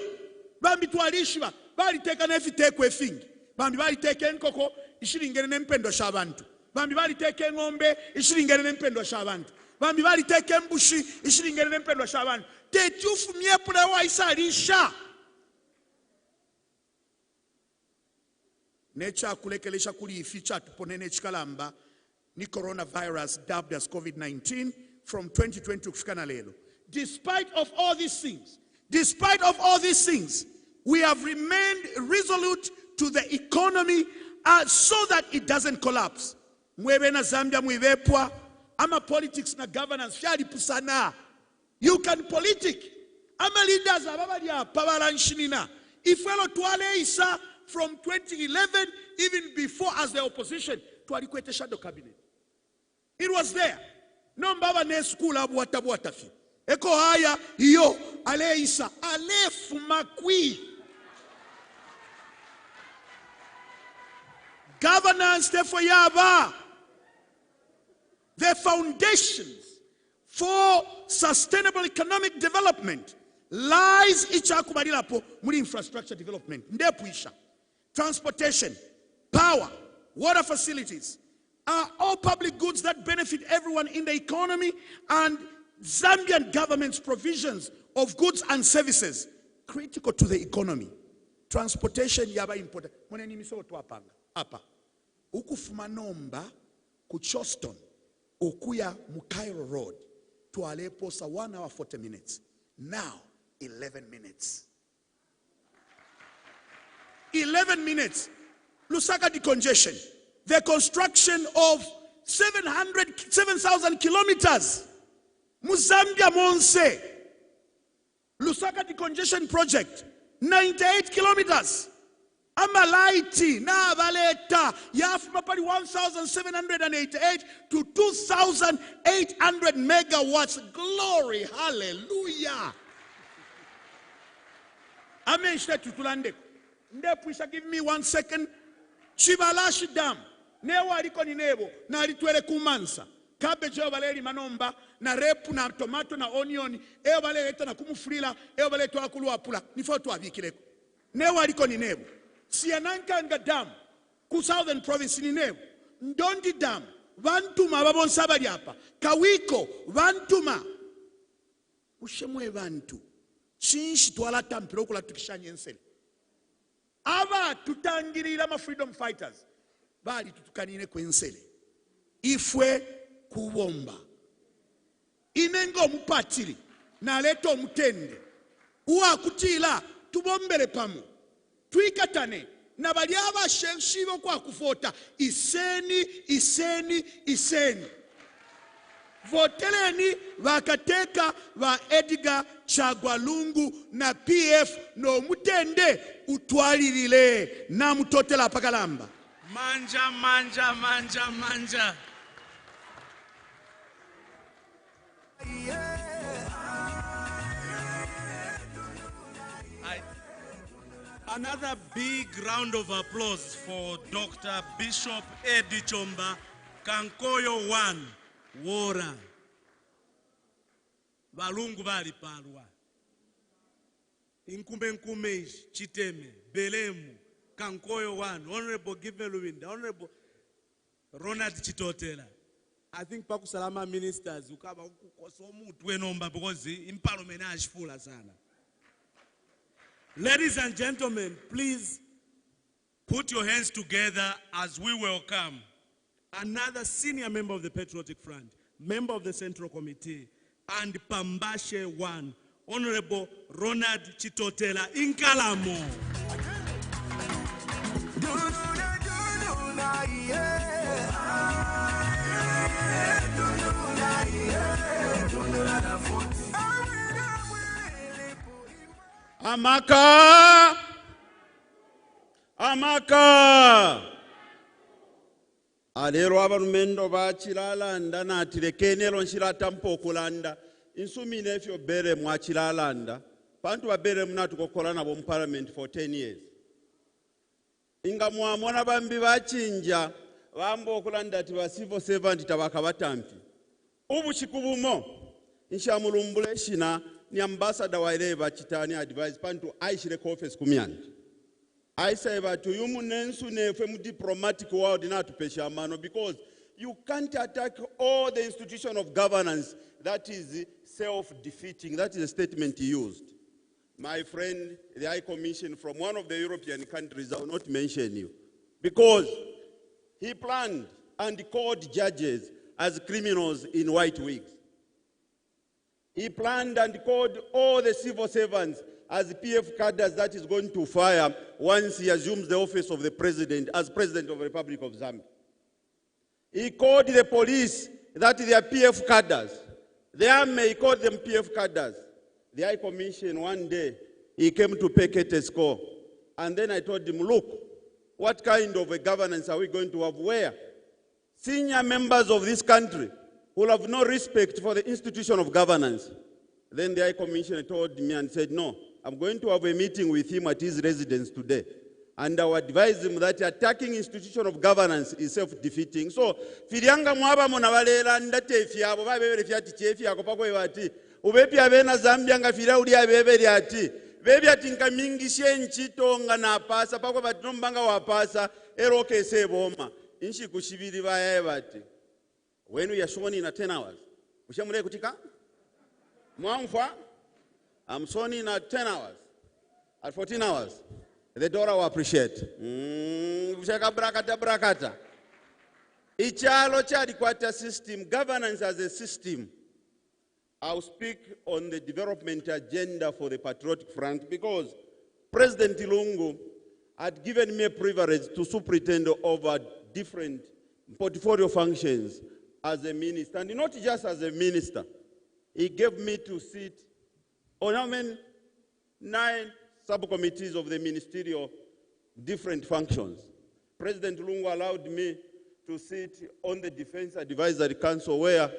Bambi tualishiba, bali teka nefitekwe fingi. Bambi bali teke nkoko, ishilingene nempendo shabantu. Bambi bali teke ngombe, ishilingene nempendo shabantu. Bambi bali teke mbushi, ishilingene nempendo shabantu. Tetufu miepula wa isalisha. Necha kulekelesha kuli ificha tuponene chikalamba ni coronavirus dubbed as COVID-19 from 2020 kufika na lelo. Despite of all these things, we have remained resolute to the economy so that it doesn't collapse. Mwebe na Zambia mwibepwa, ama politics na governance, shari pusana. You can politic. Ama leaders ababadia pabala nshinina. Ifelo tuale isa from 2011, even before as the opposition, tualikwete shadow cabinet. It was there. No mbaba ne school abu watafi. Eko haya, iyo, ale isa, ale fumakwi. Governance, therefore, yaba. The foundations for sustainable economic development lies ichakubalilapo muri infrastructure development. Ndepuisha. Transportation, power, water facilities are all public goods that benefit everyone in the economy, and Zambian government's provisions of goods and services critical to the economy. Transportation yaba important. Mwana nimiso tu apanga. Apa. Ukufuma nomba ku Choston okuya mu Cairo Road to Aleppo sa 1 hour 40 minutes. Now 11 minutes. 11 minutes. Lusaka decongestion. The construction of 7,000 kilometers. Muzambia Monse. Lusaka decongestion project. 98 kilometers. Amalaiti na valeta yafuma pali 1,788 to 2,800 megawatts. Glory, hallelujah. Amen. Tutulande. Ndepwisha, give me 1 second. Chibalashi dam. Newa aliko ni nebo. Na alituele kumansa. Cabbage eo valeri manomba. Na repu na tomato na onion. Eo valeri eta na kumufrila. Eo valeri tuwa kuluwa pula. Nifo tuwa vikileko. Newa aliko ni nebo. Sianankanga dam. Ku southern province ni nebo. Ndondi dam. Vantuma babon sabari hapa. Kawiko. Vantuma. Ushemwe vantu. Chinshi tuwala tampiro kula tukishanye nsele. Aba tutangirira ma freedom fighters bali tutukanine kwensele ifwe kubomba inengo mupatiri na leto mutende uwa kutila tubombele pamu tuikatane na bali aba shenshibo kwa kufota iseni voteleni vakateka va Edgar Chagwalungu na PF no mutende utwalilile na mutotela pakalamba. Manja. Another big round of applause for Dr. Bishop Eddie Chomba, Kankoyo 1, Wora. Balungu bali palwa. Nkume, Chiteme, Belemu, Kankoyo 1, Honorable Lubinda, Honorable Ronald Chitotela. I think Pakusalama ministers ukaba ukukosomu tuenomba because impalomena ashfula sana. Ladies and gentlemen, please put your hands together as we welcome another senior member of the Patriotic Front, member of the Central Committee, and Pambashe 1, Honorable Ronald Chitotela in Kalamo. Amaka! Amaka! Alero abarumendo bachilalanda na tirekenelo nshiratampo kulanda. Insumine efyo bere mwachilalanda. Pantu babere mnatu kokola nabo mu parliament for 10 years. Inga mwamona bambi bachinja bambo okulanda ati ba civil servant tabaka batampi. Ubu chikubumo inshamulumbule shina ni ambassador wa ileba chitani advise pantu aishire office kumyandi. I say that to you munensu nefe mu diplomatic world na tupesha mano, because you can't attack all the institution of governance that is self-defeating. That is a statement he used. My friend, the High Commission from one of the European countries, I will not mention you, because he planned and called judges as criminals in white wigs. He planned and called all the civil servants as PF cadres that is going to fire once he assumes the office of the president as president of the Republic of Zambia. He called the police that they are PF cadres. The army, he called them PF cadres. The High Commission one day, he came to pay a score. And then I told him, look, what kind of a governance are we going to have where senior members of this country will have no respect for the institution of governance? Then the High Commissioner told me and said, no, I'm going to have a meeting with him at his residence today. And I will advise him that attacking institution of governance is self-defeating. So, firianga mwaba munabalela ndate fiabo babebele fiati chefi akopako ewati. Ubepi abena Zambia nga fira uli abebele ati. Bebi ati nka mingi shenchito nga na pasa pako batinombanga wapasa eroke seboma. Inshi kushibiri baya ewati. When we are shown in 10 hours. Ushamule kutika? Mwamfa? I'm shown in 10 hours. At 14 hours. The dollar will appreciate. Brakata. Ichalo chadikwata system, governance as a system. I'll speak on the development agenda for the Patriotic Front because President Lungu had given me a privilege to superintend over different portfolio functions as a minister, and not just as a minister. He gave me to sit on how many? 9 subcommittees of the ministerial different functions. President Lungu allowed me to sit on the Defense Advisory Council where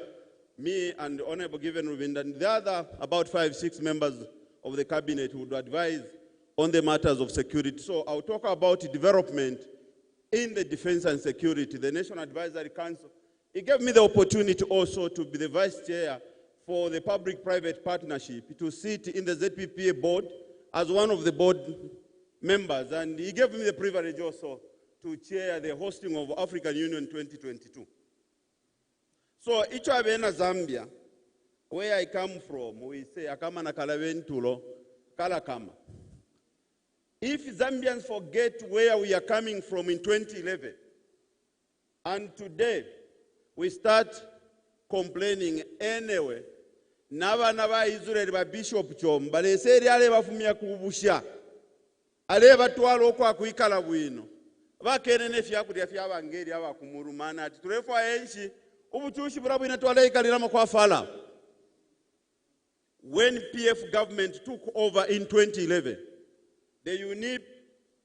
me and Honorable Given Lubinda and the other about 5-6 members of the cabinet would advise on the matters of security. So I'll talk about development in the defense and security, the National Advisory Council. It gave me the opportunity also to be the vice chair for the public-private partnership, to sit in the ZPPA board as one of the board members. And he gave me the privilege also to chair the hosting of African Union 2022. So, Ichwabena Zambia, where I come from, we say, Akama na kalaventulo, kalakama. If Zambians forget where we are coming from in 2011, and today we start complaining anyway, Nava Israel by Bishop Chom, but they say they are bafumia kubusha. Aleva tualo kwa kuikala wino. Vakenene fya kudia fya bangeri aba kumurumana ati turefwa enshi ubuchushi burabu inatwala ikalirama kwa fala. When PF government took over in 2011, the UNIP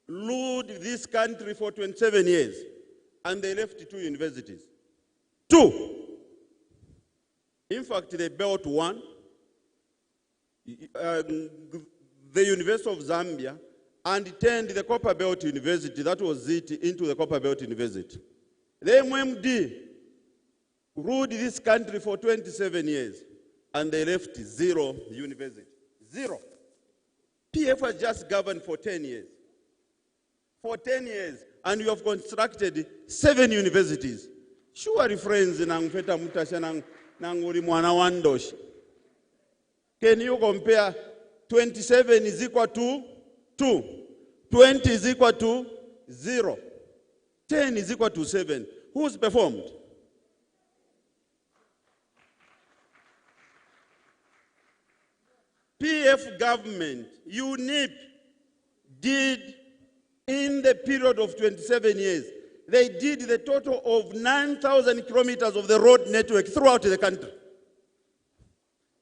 ruled this country for 27 years and they left 2 universities. 2. In fact, they built one, the University of Zambia, and turned the Copper Belt University, that was it, into the Copper Belt University. The MMD ruled this country for 27 years, and they left 0 university. 0. PF has just governed for 10 years. For 10 years, and you have constructed 7 universities. Surely, friends, nangfeta mutasha nanguri mwana wandoshi. Can you compare 27 is equal to 2, 20 is equal to 0, 10 is equal to 7. Who's performed? PF government, UNIP, did in the period of 27 years they did the total of 9,000 kilometers of the road network throughout the country.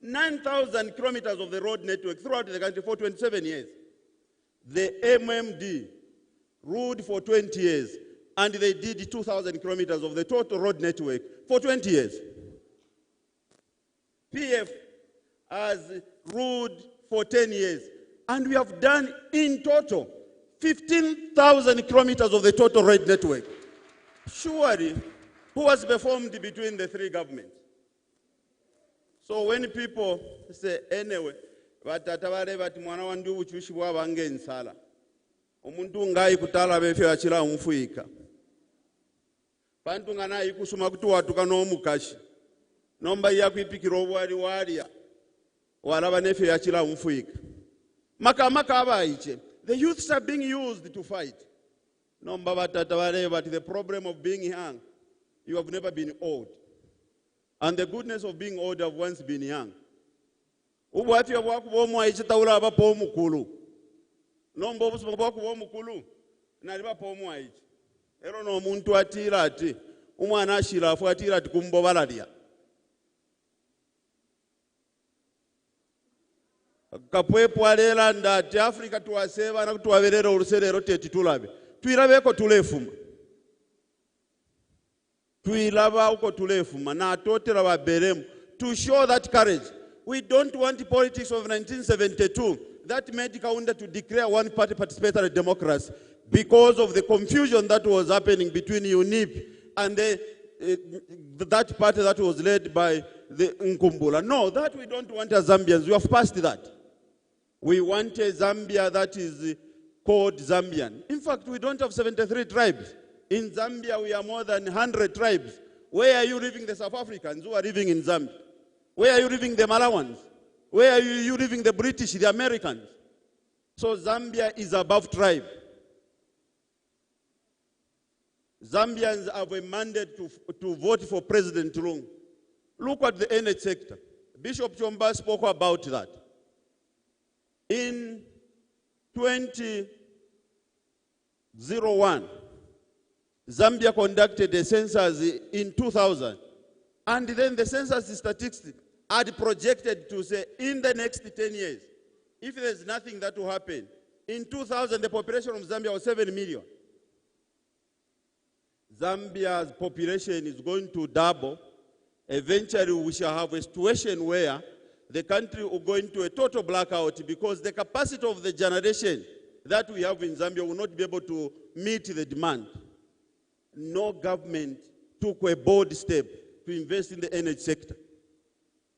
9,000 kilometers of the road network throughout the country for 27 years. The MMD ruled for 20 years, and they did 2,000 kilometers of the total road network for 20 years. PF has ruled for 10 years, and we have done in total 15,000 kilometers of the total road network. Surely, who has performed between the three governments? So when people say, anyway, vatatabare vati mwana wandu uchushi wa wange nsala. Umuntu ngai kutala befe achila umfuika. Pantu ngana kusuma kutu watu kano mukashi. Nomba ya kuipikiro wali walia. Walaba nefe achila umfuika. Maka abaiche. The youths are being used to fight. Nomba vatatabare vati the problem of being young. You have never been old. And the goodness of being old have once been young. Ubwati waku bomu aiche taula aba pomu kulu. Nombo busuma waku bomu kulu. Naliba pomu aiche. Ero no muntu atira ati. Umwana ashira afu atira ati kumbobaladia. Kapwepo alela ndati Afrika tuwaseva na kutuwaverera uruserero teti tulabe. Tuilabeko tulefuma. Tuilaba uko tulefuma na atotera wa Belemu to show that courage. We don't want the politics of 1972 that made Kaunda to declare one-party participatory democracy because of the confusion that was happening between UNIP and that party that was led by the Nkumbula. No, that we don't want as Zambians. We have passed that. We want a Zambia that is called Zambian. In fact, we don't have 73 tribes. In Zambia, we are more than 100 tribes. Where are you living the South Africans who are living in Zambia? Where are you living the Malawans? Where are you living the British, the Americans? So Zambia is above tribe. Zambians have a mandate to vote for President Lungu. Look at the energy sector. Bishop Chomba spoke about that. In 2001, Zambia conducted a census in 2000. And then the census statistics had projected to say in the next 10 years, if there's nothing that will happen, in 2000 the population of Zambia was 7 million. Zambia's population is going to double. Eventually we shall have a situation where the country will go into a total blackout because the capacity of the generation that we have in Zambia will not be able to meet the demand. No government took a bold step to invest in the energy sector.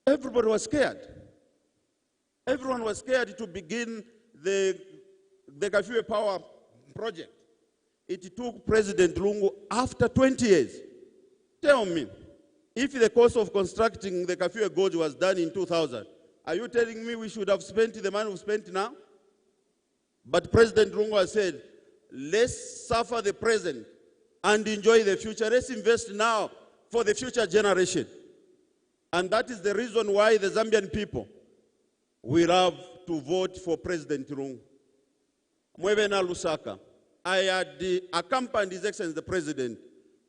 Everybody was scared. Everyone was scared to begin the Kafue Power project. It took President Lungu after 20 years. Tell me, if the cost of constructing the Kafue Gorge was done in 2000, are you telling me we should have spent the money we spent now? But President Lungu has said, let's suffer the present and enjoy the future. Let's invest now for the future generation. And that is the reason why the Zambian people will have to vote for President Lungu. Mwebena Lusaka, I had accompanied His Excellency the President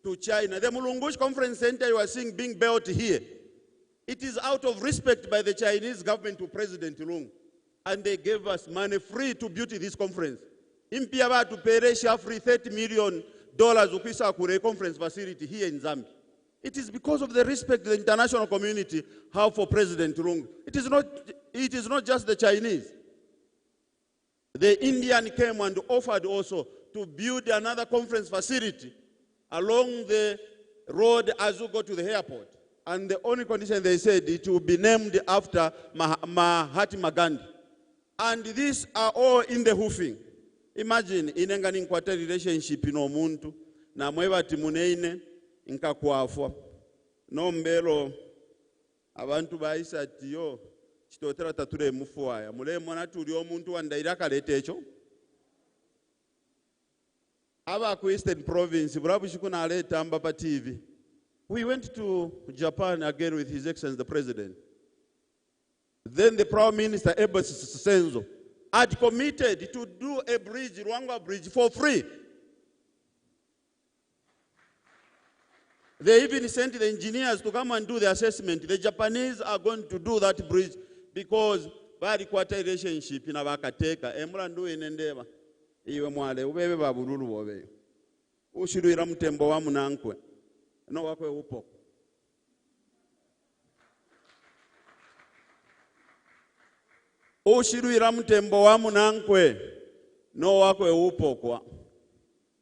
to China. The Mulungushi Conference Center you are seeing being built here, it is out of respect by the Chinese government to President Lungu. And they gave us money free to build this conference. Impiaba to pay free $30 million ukisa kure conference facility here in Zambia. It is because of the respect the international community have for President Lungu. It is not just the Chinese. The Indian came and offered also to build another conference facility along the road as you go to the airport. And the only condition they said it will be named after Mahatma Gandhi. And these are all in the hoofing. Imagine inengani nkwata relationship ino muntu na mweba timuneine inka kuafwa. No mbelo abantu baisa tiyo Chitotela tature mufuaya. Mule mwana tuli omuntu wandairaka letecho. Aba ku Eastern Province, burabu shikuna aleta amba TV. We went to Japan again with His Excellency the President. Then the Prime Minister Ebers Senzo had committed to do a bridge, Ruangwa Bridge, for free. They even sent the engineers to come and do the assessment. The Japanese are going to do that bridge because bari kwata relationship na bakateka emulandu enendeba iwe mwale ubebe babululu bobe ushiruira mutembo wa munankwe no wakwe upo ushiruira mutembo wa munankwe no wakwe upo kwa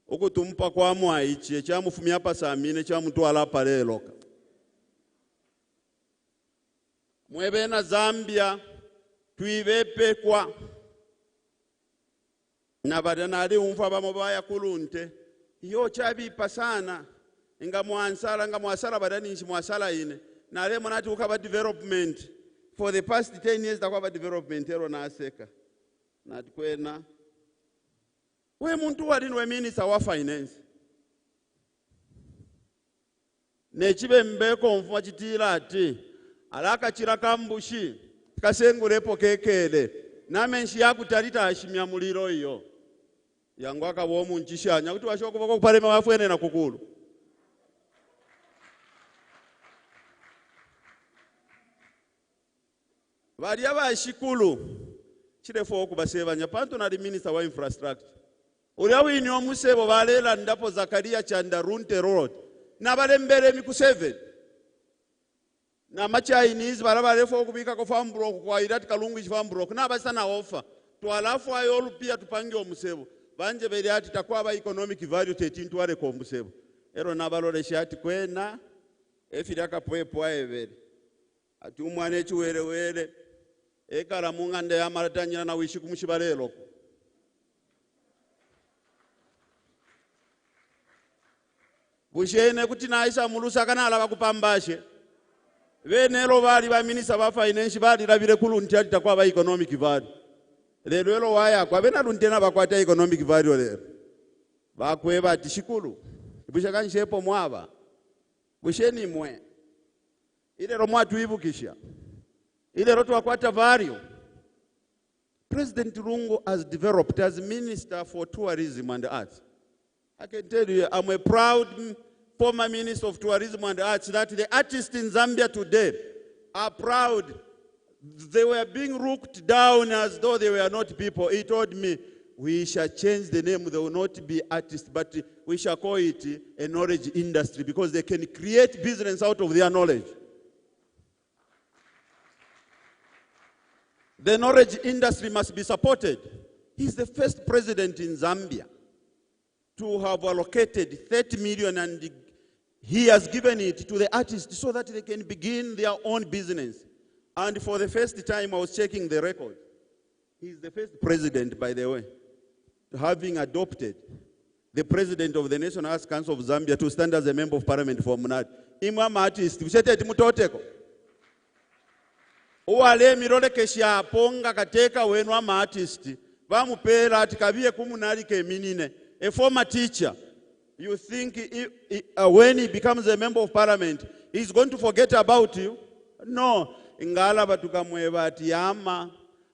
okutumpa kwa mwaichi ekyamufumya pasamine kyamutwala paleloka mwebe na Zambia tuivepe kwa na badanali umfa bamobaya kulunte iyo chabipa sana nga mwasala badaninshi mwasala ine nale monati ukaba development for the past 10 years takwaba development ero na aseka natikwena we muntu walini we minister wa finance nechibe mbeko mfuma chitila ati alaka chiraka mbushi kasengulepo kekele namenshi yakutalita ashimya muliro iyo yangu akabomu nchishanya kuti washoko bako kupalema wafwene na kukulu bali abashikulu chirefo okubasebanya panto na minister wa infrastructure uli awini omusebo balela ndapo Zakaria Chandarunte Road na balembere miku 7 na Chinese barabarefo okubika ko farm block kwa irati kalungu farm block na basana offer to alafu ayo olupia tupange omusebo banje beri ati takwaba economic value 13 twale ko omusebo ero nabalole shati kwena efiraka poepo aevere ati umwane chiwerewere ekala mungande yamaratanyira na wishi kumushibalelo bushene kuti naisa Lusaka na alaba kupambashe venelo bali ba minister ba finance bali labire kulunti ati takwaba economic value lelo waya kwa bena luntena bakwata economic value lero bakweba ati shikulu bushakanshepo mwaba busheni mwe ile romwatu ibukisha ile roto wakwata value. President Lungu has developed as Minister for Tourism and Arts. I can tell you, I'm a proud former Minister of Tourism and Arts that the artists in Zambia today are proud. They were being looked down as though they were not people. He told me, we shall change the name. They will not be artists, but we shall call it a knowledge industry because they can create business out of their knowledge. The knowledge industry must be supported. He's the first president in Zambia to have allocated 30 million and he has given it to the artists so that they can begin their own business. And for the first time, I was checking the record. He's the first president, by the way, having adopted the president of the National Arts Council of Zambia to stand as a member of parliament for Munad. Imam artist, uwale mirole kesha ponga kateka wenu ama artist bamupera ati kabiye kumunali ke minine a former teacher. You think when he becomes a member of parliament he's going to forget about you? No. Ingala batukamweba ati yama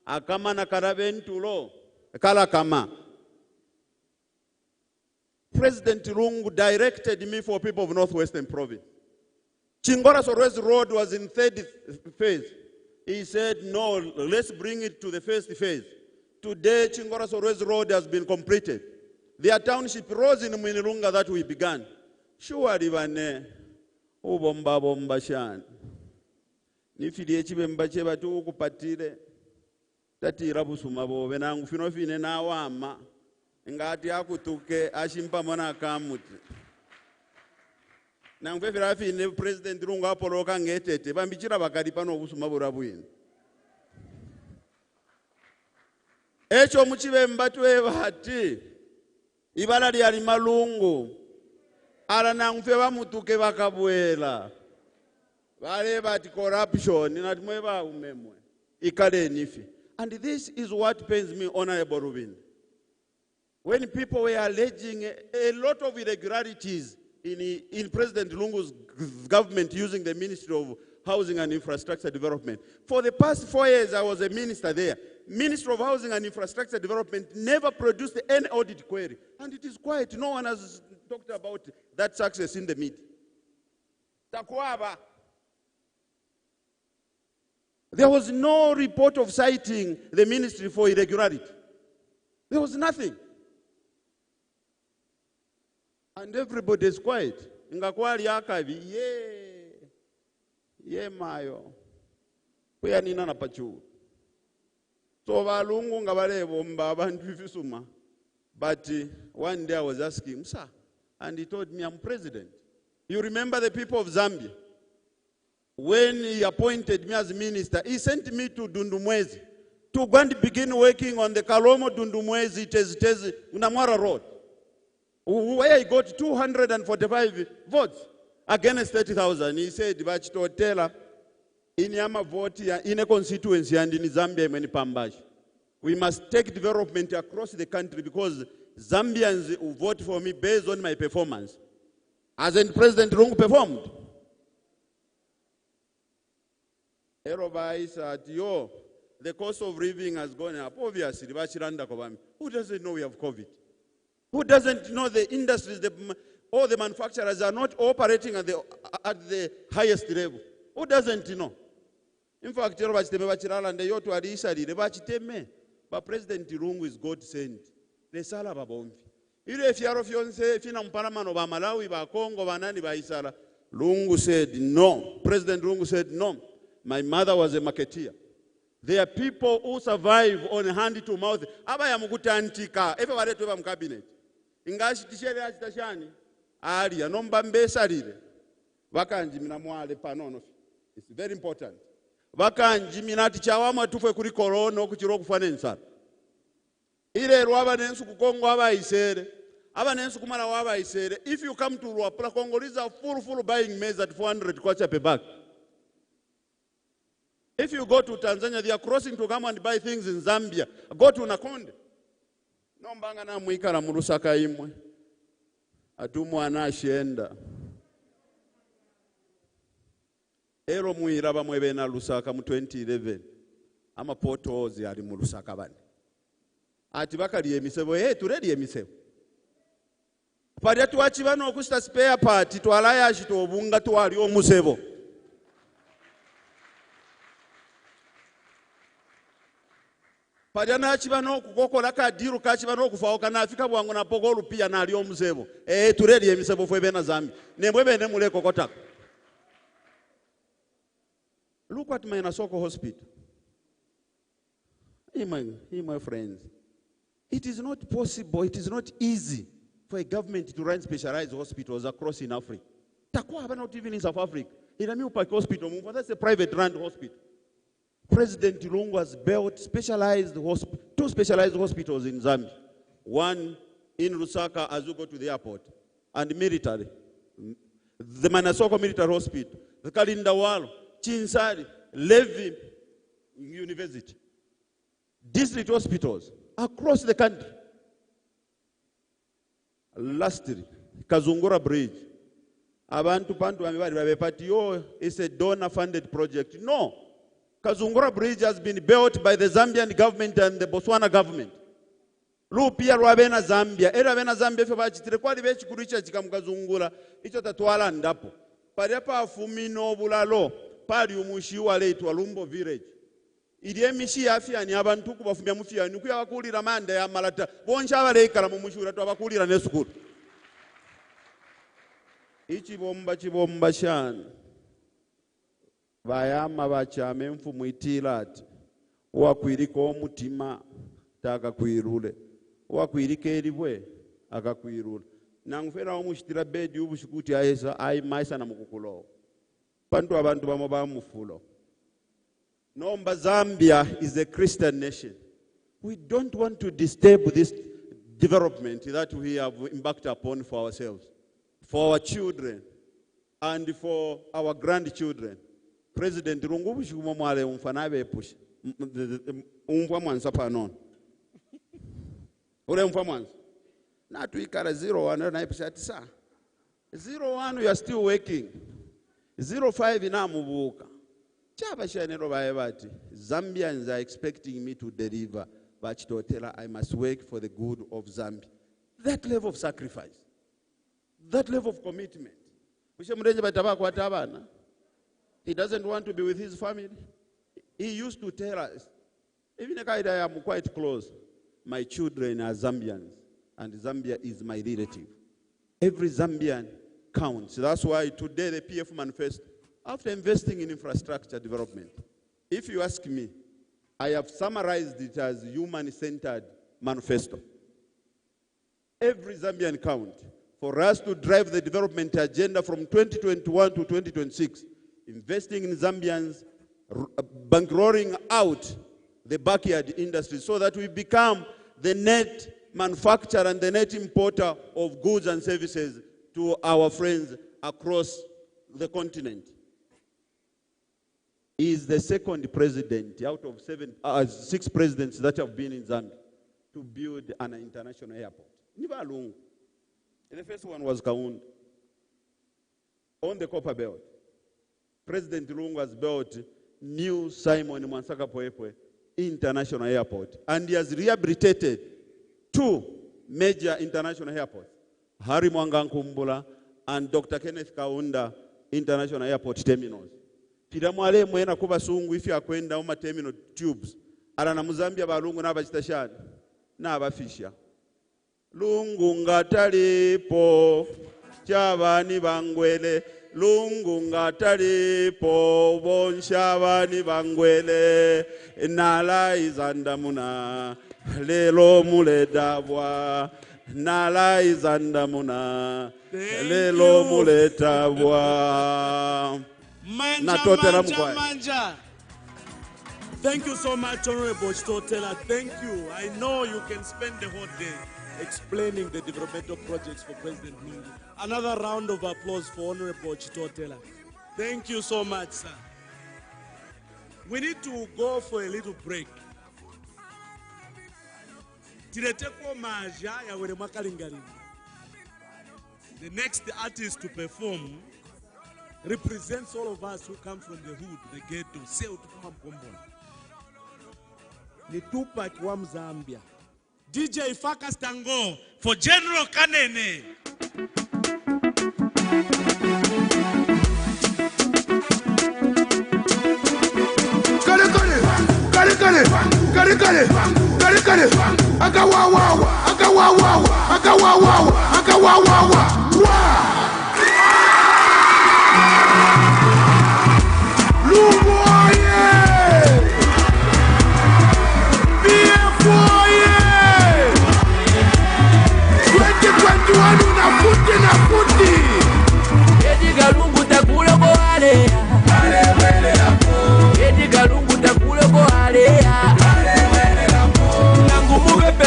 akama na karabentulo kala kama. President Lungu directed me for people of Northwestern Province. Chingora Sorwezi Road was in third phase. He said, no, let's bring it to the first phase. Today, Chingora Sorwezi Road has been completed. Their township rose in Mulunga that we began. Surely, bane, ubomba bomba shan. Nifidi echibe mbache batu ukupatire. Tati irabusuma bobe na ngufino na wama. Ngati akutuke ashimpa mona kamuti. Na ngwefira fine President Lungu apoloka ngetete bambichira bakali pano obusuma burabwini echo muchibe mbatwe bati ibala lyali malungu ala na ngfe bamutuke bakabwela bale bati corruption nati mweba umemwe ikale nifi. And this is what pains me, Honorable Lubinda. When people were alleging a lot of irregularities in President Lungu's government using the Ministry of Housing and Infrastructure Development. For the past 4 years, I was a minister there. Ministry of Housing and Infrastructure Development never produced any audit query. And it is quiet. No one has talked about that success in the media. Takwaba. There was no report of citing the ministry for irregularity. There was nothing. And everybody is quiet. Ngakwali akavi, ye mayo. Kuya nina na pachu. So valungu ngabalebo mbabantu ifisuma. But one day I was asking him, sir, and he told me, I'm president. You remember the people of Zambia? When he appointed me as minister, he sent me to Dundumwezi to go and begin working on the Kalomo Dundumwezi Tezi Unamwara Road, where he got 245 votes against 30,000. He said, Chitotela, in Yama vote in a constituency and in Zambia, many Pambash. We must take development across the country because Zambians will vote for me based on my performance. Hasn't President Lungu performed? Everybody said, the cost of living has gone up. Obviously, who doesn't know we have COVID? Who doesn't know the industries, all the manufacturers are not operating at the highest level? Who doesn't know? In fact, but President Lungu is God sent. Lesala babombi. Ile fiaro fionse fina mparamano ba Malawi ba Congo ba nani ba Isala. Lungu said no. President Lungu said no. My mother was a marketeer. There are people who survive on hand to mouth. Aba ya mukuta antika. Efe wale tuwa mkabinet. Ingashi tishere ya chitashani. Aria nomba mbesa lile. Wakanji minamwale panono. It's very important. Wakanji minati chawama tufe kuri korono kuchiro kufane nsara. Ile ruaba nensu kukongo aba isere. Aba nensu kumara waba isere. If you come to Ruapula, Congolese are full buying maize at 400 kwacha per bag. If you go to Tanzania, they are crossing to come and buy things in Zambia. Go to Nakonde. Nombanga na mwikala mu Lusaka imwe. Atumu anashenda. Ero muiraba mwebe na Lusaka mu 2011. Ama potholes yali mu Lusaka bani. Ati bakali emisebo turedi emisebo. Pali atuachi bano okusta spare part twalaya ashito obunga twali omusebo. Pali anachi bano kukokola kadiru kachi bano kufaoka na afika bwangu na pogolu pia na ali omusebo. Turedi emisebo fwebe na Zambia. Nembwebe ne mule kokotaka. Look at my Nasoko hospital. My friends. It is not possible, it is not easy for a government to run specialized hospitals across in Africa. Takwa not even in South Africa. In a new park hospital, that's a private run hospital. President Lungu has built two specialized hospitals in Zambia. One in Lusaka as you go to the airport, and military. The Manasoko Military Hospital, the Kalindawalo, Chinsari, Levi University. District hospitals across the country. Lastly, Kazungura Bridge. Abantu pantu amebali it's a donor-funded project. No. Kazungura Bridge has been built by the Zambian government and the Botswana government. Lupia rwabena Zambia. Era bena Zambia fe bachitire kwali bechi kuricha chikamukazungura. Icho tatwala ndapo. Pali apa afumino bulalo. Pali umushiwa leitwa Lumbo Village. Ili mishi afya ni abantu kubafumya mufya ni kuya bakulira manda ya malata boncha abalekala mu mushura to abakulira ne school chibomba shana bayama bachame mfumu itilati wakwiriko omutima takakwirule wakwirike eribwe akakwirula nangufera omushitira bedi ubushukuti ayesa maisa na mukukulo bantu abantu bamo bamufulo. Nomba Zambia is a Christian nation. We don't want to disturb this development that we have embarked upon for ourselves, for our children, and for our grandchildren. President Lungu Bushuma Mwale umfanabe push. Umfwa mwansa panon. Ule umfwa mwansa. Na tuikara 01 na ipishati saa. 01 we are still working. 05 inamubuka. Zambians are expecting me to deliver, but Chitotela, I must work for the good of Zambia. That level of sacrifice, that level of commitment, He doesn't want to be with his family. He used to tell us, even if I am quite close, my children are Zambians, and Zambia is my relative. Every Zambian counts. That's why today the PF manifesto, after investing in infrastructure development, if you ask me, I have summarized it as human-centered manifesto. Every Zambian count. For us to drive the development agenda from 2021 to 2026, investing in Zambians, bankrolling out the backyard industry so that we become the net manufacturer and the net importer of goods and services to our friends across the continent. He is the second president out of 6 presidents that have been in Zambia to build an international airport. The first one was Kaunda on the Copper Belt. President Lungu has built new Simon Mwansaka Poepwe International Airport, and he has rehabilitated 2 major international airports, Hari Mwangankumbula and Dr. Kenneth Kaunda International Airport terminals. Tiramwale mwena kuba sungu ifi akwenda uma terminal tubes. Ala na Muzambia balungu na bachitashani na abafisha. Lungu ngatalipo chabani bangwele. Lungu ngatalipo bonshabani bangwele. Nala izandamuna lelo muledabwa. Nala izandamuna lelo muledabwa. Manja. Thank you so much, Honorable Chitotela. Thank you. I know you can spend the whole day explaining the developmental projects for President Lungu. Another round of applause for Honorable Chitotela. Thank you so much, sir. We need to go for a little break. The next artist to perform represents all of us who come from the hood, the ghetto. Ni Tupac wa Zambia. DJ Faka Stango for General Kanene. Kare. Akawawawa.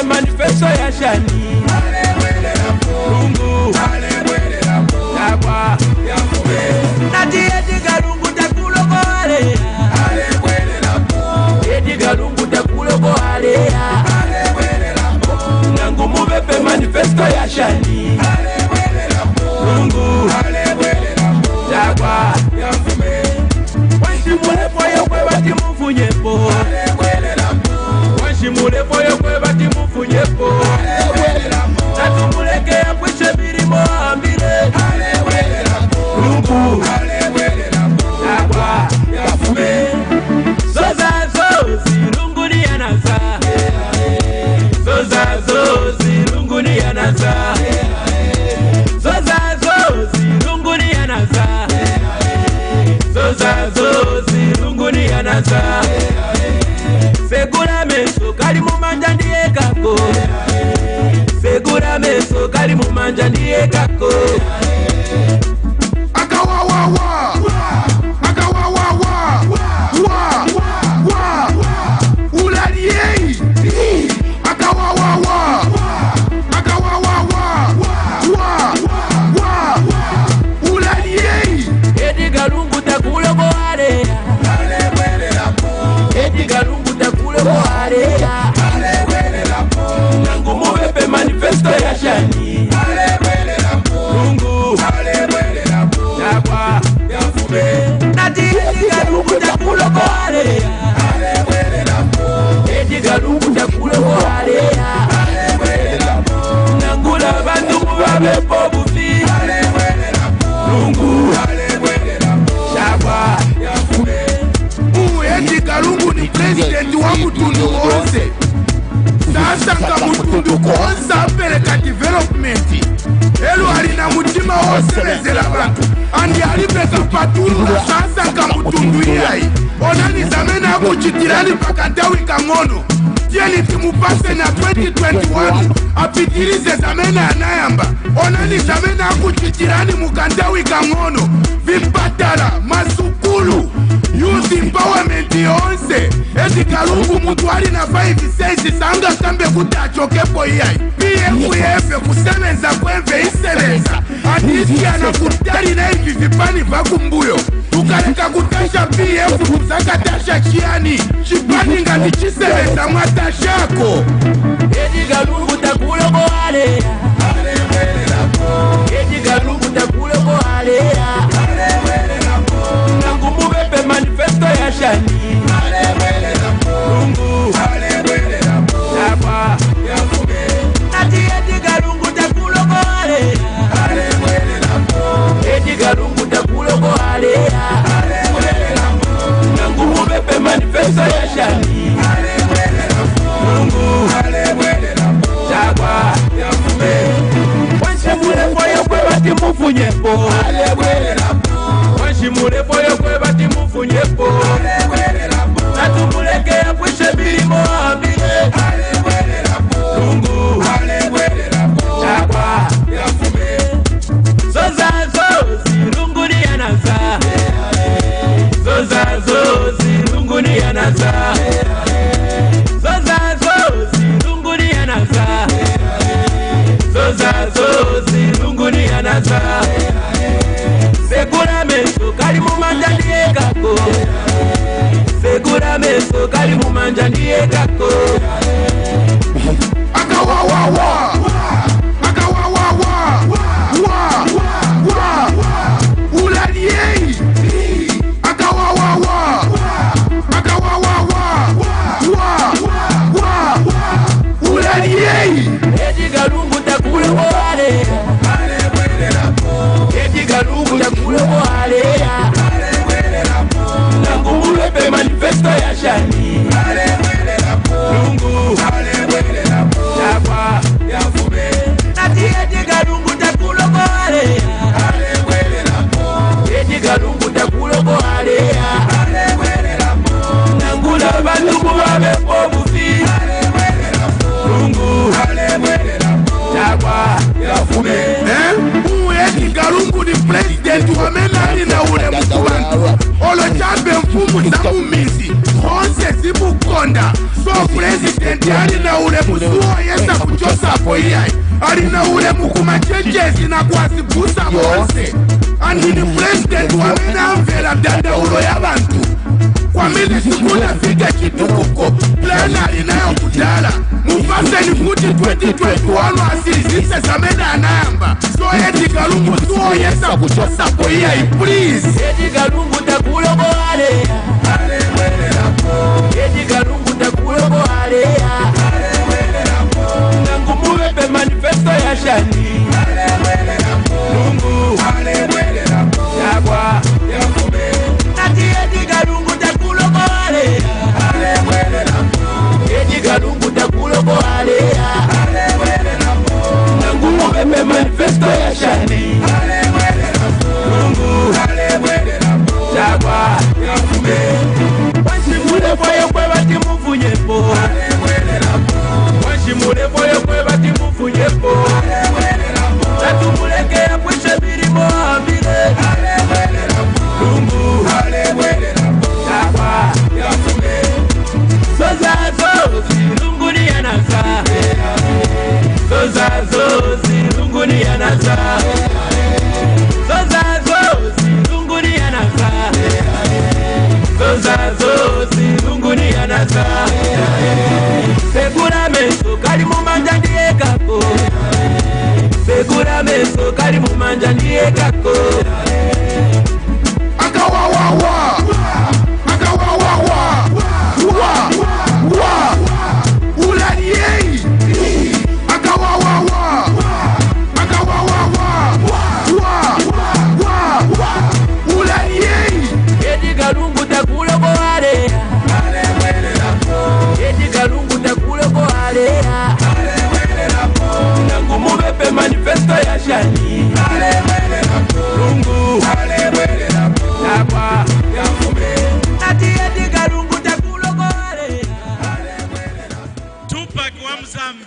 Manifesto ya shani Lungu Yagwa Nati ediga lungu takulo boale Ediga lungu takulo boale Nangu mubepe manifesto ya shani Lungu Yagwa Wanshimule foyo kwe bati mufunyepo Wanshimule foyo kwe bati mufunyepo Natumuleke ya kwishe birimo ambile Lungu Yagwa Yafume Zoza zozi Lungu ni yanaza Zoza zozi Lungu ni yanaza Zoza zozi Lungu ni yanaza Zoza zozi Lungu ni yanaza Segura meso kali mumanja ndiye kako Segura meso kali mumanja ndiye kako Akawawawa Ulaliei Akawawawa Ulaliei Ediga lungu takulo boare Ediga lungu takulo boare Nangu mubepe manifesto ya shani Lungu Edi Kalungu ni president wa mutundu wonse. Sasa nga mutundu konsa apeleka development. Elu alina mutima wosemezela bantu. Andi alipeka patulula sasa nga mutundu iyai. Onani zamena akuchitirani pakatawi kangono. Tieni timupase na 2021 apitilize zamena anayamba. Onani zamena akuchitirani mukandawi kangono. Vipatala, masukulu, youth empowerment yonse. Edi Kalungu mutu ali na 5-6 sanga kambe kutachokepo iyai. PFF kusemeza kwemve iseleza. Adisi anakutari na hivi vipani vakumbuyo. Tukaleka kutasha PF kusaka tasha chiani. Chipani ngati chiseleza mwatashako. Edi Kalungu takulo ko alea. Edi Kalungu takulo ko alea. Nangumu bepe manifesto ya shani. Lungu Yakwa Ati Edi Kalungu takulo ko alea. Edi Kalungu takulo ko alea. Nangumu bepe manifesto ya shani. Lungu Yakwa Wanshimule foyo kwe bati mufunyepo. Wanshimule foyo kwe bati mufunyepo. Natumuleke ya pwishe bilimo ambile. Lungu Yakwa Zoza zozi lungu ni yanaza. Zoza zozi lungu ni yanaza. Zoza zozi lungu ni yanaza. Zoza zozi lungu ni yanaza. Segura meso kali mumanja ndiye kako. Segura meso kali mumanja ndiye kako. Akawawawa Akawawawa Ulaliei Akawawawa Akawawawa Ulaliei Edi Kalungu takulo ko alea. Edi Kalungu takulo ko alea. Nangumu bepe manifesto ya shani. Lungu Yakwa Ati Edi Kalungu takulo ko alea. Edi Kalungu takulo ko alea. Nangula bantu kubabe pobufi. Lungu Yakwa Edi Kalungu ni president wa menali na ule mkubantu. Olo chambe mfumu za umisi Onse zibu konda. So president ali na ule musuo yesa kuchosa po iyai. Ali na ule mukuma chechezi na kuasibusa monse. Andi ni president wa mena mvela danda ulo ya bantu. Kwa mili sikuna fika chitukuko. Plana inayo kutala. Mufase ni kuti 2021 asiri zise zamena anayamba. So Edi Kalungu suo yesa kuchosa po iyai. Please Edi Kalungu takulo ko alea. Edi Kalungu takulo ko alea. Nangumu bepe manifesto ya shani. Lungu Yakwa Ati Edi Kalungu takulo ko alea. Edi Kalungu takulo ko alea. Nangumu bepe manifesto ya shani. Lungu Yakwa Wanshimule foyo kwe bati mufunyepo. Wanshimule foyo kwe bati mufunyepo. Natumuleke ya pwishe bilimo ambile. Lungu Yakwa Zoza zozi lungu ni yanaza. Zoza zozi lungu ni yanaza. Zoza zozi lungu ni yanaza. Zoza zozi lungu ni yanaza. Segura meso kali mumanja ndiye kako. Segura meso kali mumanja ndiye kako. Akawawawa Akawawawa Ulaliei Akawawawa Ulaliei Edi Kalungu takulo ko alea.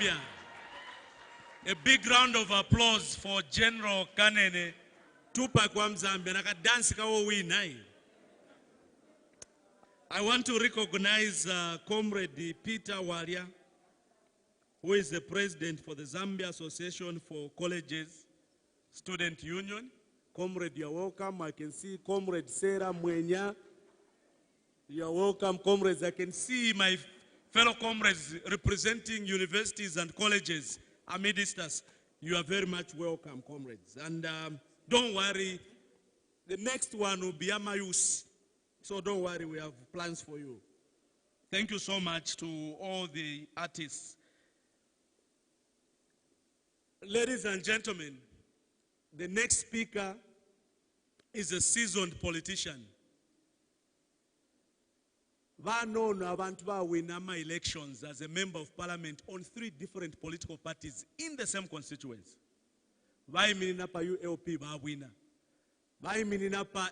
Zambia. A big round of applause for General Kanene Tupac wa Zambia. Nakadansi kawo winai. I want to recognize Comrade Peter Walia, who is the president for the Zambia Association for Colleges Student Union. Comrade, you're welcome. I can see Comrade Sarah Mwenya. You're welcome, comrades. I can see my fellow comrades representing universities and colleges amidst us. You are very much welcome, comrades. And don't worry, the next one will be Amayus. So don't worry, we have plans for you. Thank you so much to all the artists. Ladies and gentlemen, the next speaker is a seasoned politician. Vanono abantu bawina elections as a member of parliament on 3 different political parties in the same constituency. Vaiminina pa ULP bawina. Vaiminina pa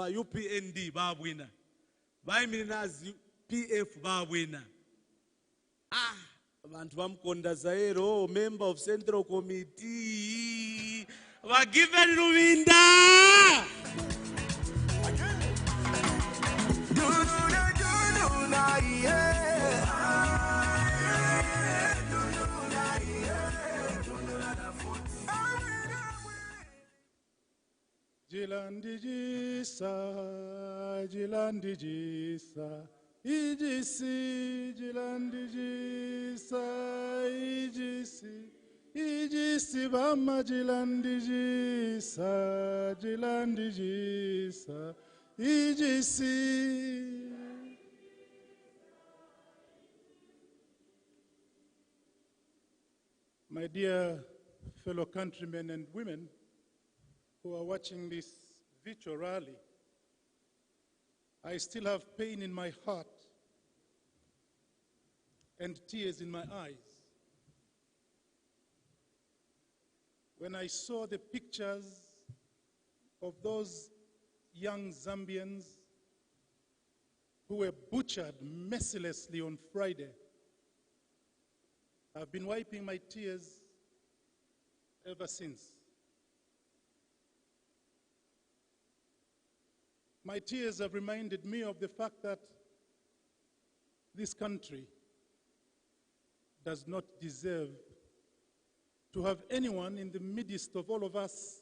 UPND bawina. Vaiminina PF bawina. Abantu bamkonda Zaero, member of Central Committee. Vagiven Lubinda. Jilandijisa, jilandijisa, ijisi, jilandijisa, ijisi, bama jilandijisa, jilandijisa, ijisi. My dear fellow countrymen and women who are watching this virtual rally, I still have pain in my heart and tears in my eyes when I saw the pictures of those young Zambians who were butchered mercilessly on Friday. I've been wiping my tears ever since. My tears have reminded me of the fact that this country does not deserve to have anyone in the midst of all of us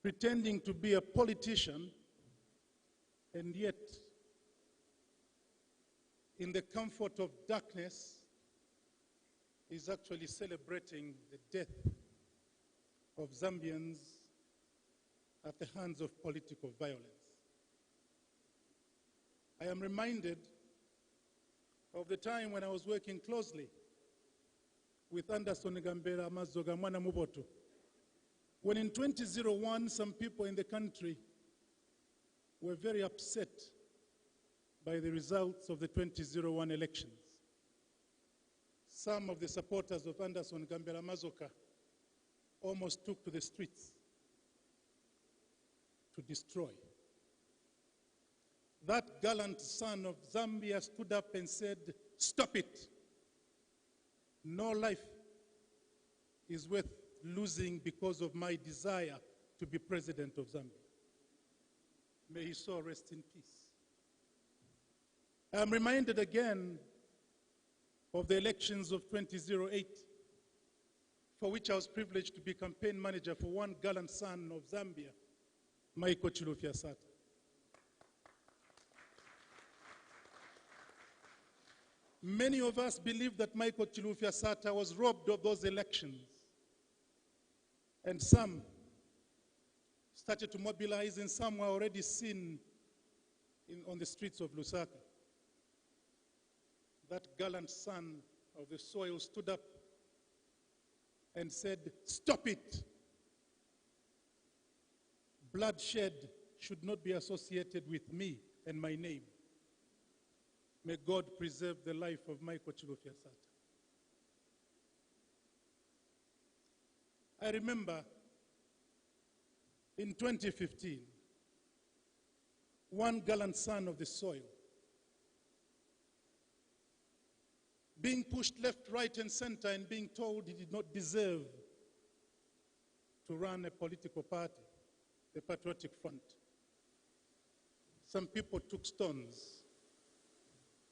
pretending to be a politician and yet in the comfort of darkness is actually celebrating the death of Zambians at the hands of political violence. I am reminded of the time when I was working closely with Anderson Gambera Mazoga Mwana Muboto, when in 2001 some people in the country were very upset by the results of the 2001 elections. Some of the supporters of Anderson Gambera Mazoka almost took to the streets to destroy. That gallant son of Zambia stood up and said, "Stop it. No life is worth losing because of my desire to be president of Zambia." May his soul rest in peace. I am reminded again of the elections of 2008, for which I was privileged to be campaign manager for one gallant son of Zambia, Michael Chilufya Sata. Many of us believe that Michael Chilufya Sata was robbed of those elections. And some started to mobilize, and some were already seen on the streets of Lusaka. That gallant son of the soil stood up and said, "Stop it. Bloodshed should not be associated with me and my name. May God preserve the life of Michael Chilufya Sata." I remember in 2015, one gallant son of the soil being pushed left, right, and center, and being told he did not deserve to run a political party, the Patriotic Front. Some people took stones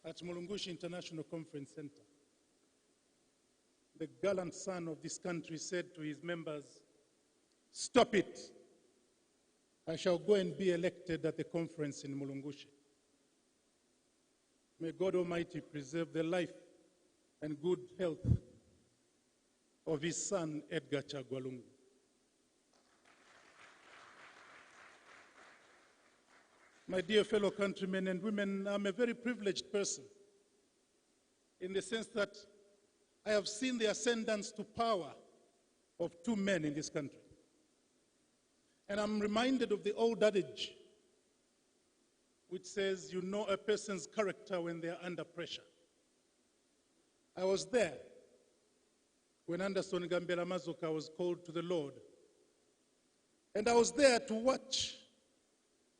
at Mulungushi International Conference Center. The gallant son of this country said to his members, "Stop it. I shall go and be elected at the conference in Mulungushi." May God Almighty preserve the life and good health of his son, Edgar Chagwalungu. My dear fellow countrymen and women, I'm a very privileged person in the sense that I have seen the ascendance to power of two men in this country. And I'm reminded of the old adage which says, you know a person's character when they are under pressure. I was there when Anderson Gambela Mazoka was called to the Lord. And I was there to watch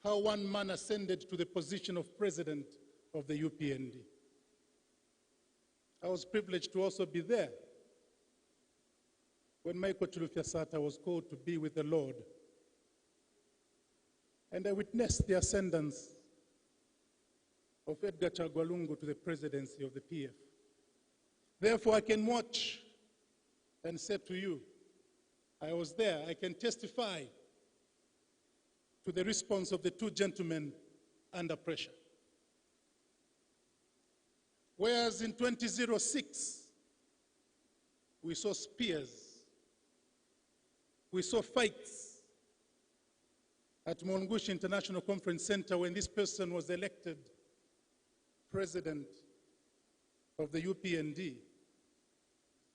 how one man ascended to the position of president of the UPND. I was privileged to also be there when Michael Chilufya-Sata was called to be with the Lord. And I witnessed the ascendance of Edgar Chagwalungu to the presidency of the PF. Therefore, I can watch and say to you, I was there. I can testify to the response of the two gentlemen under pressure. Whereas in 2006, we saw spears, we saw fights at Mulungushi International Conference Center when this person was elected president of the UPND.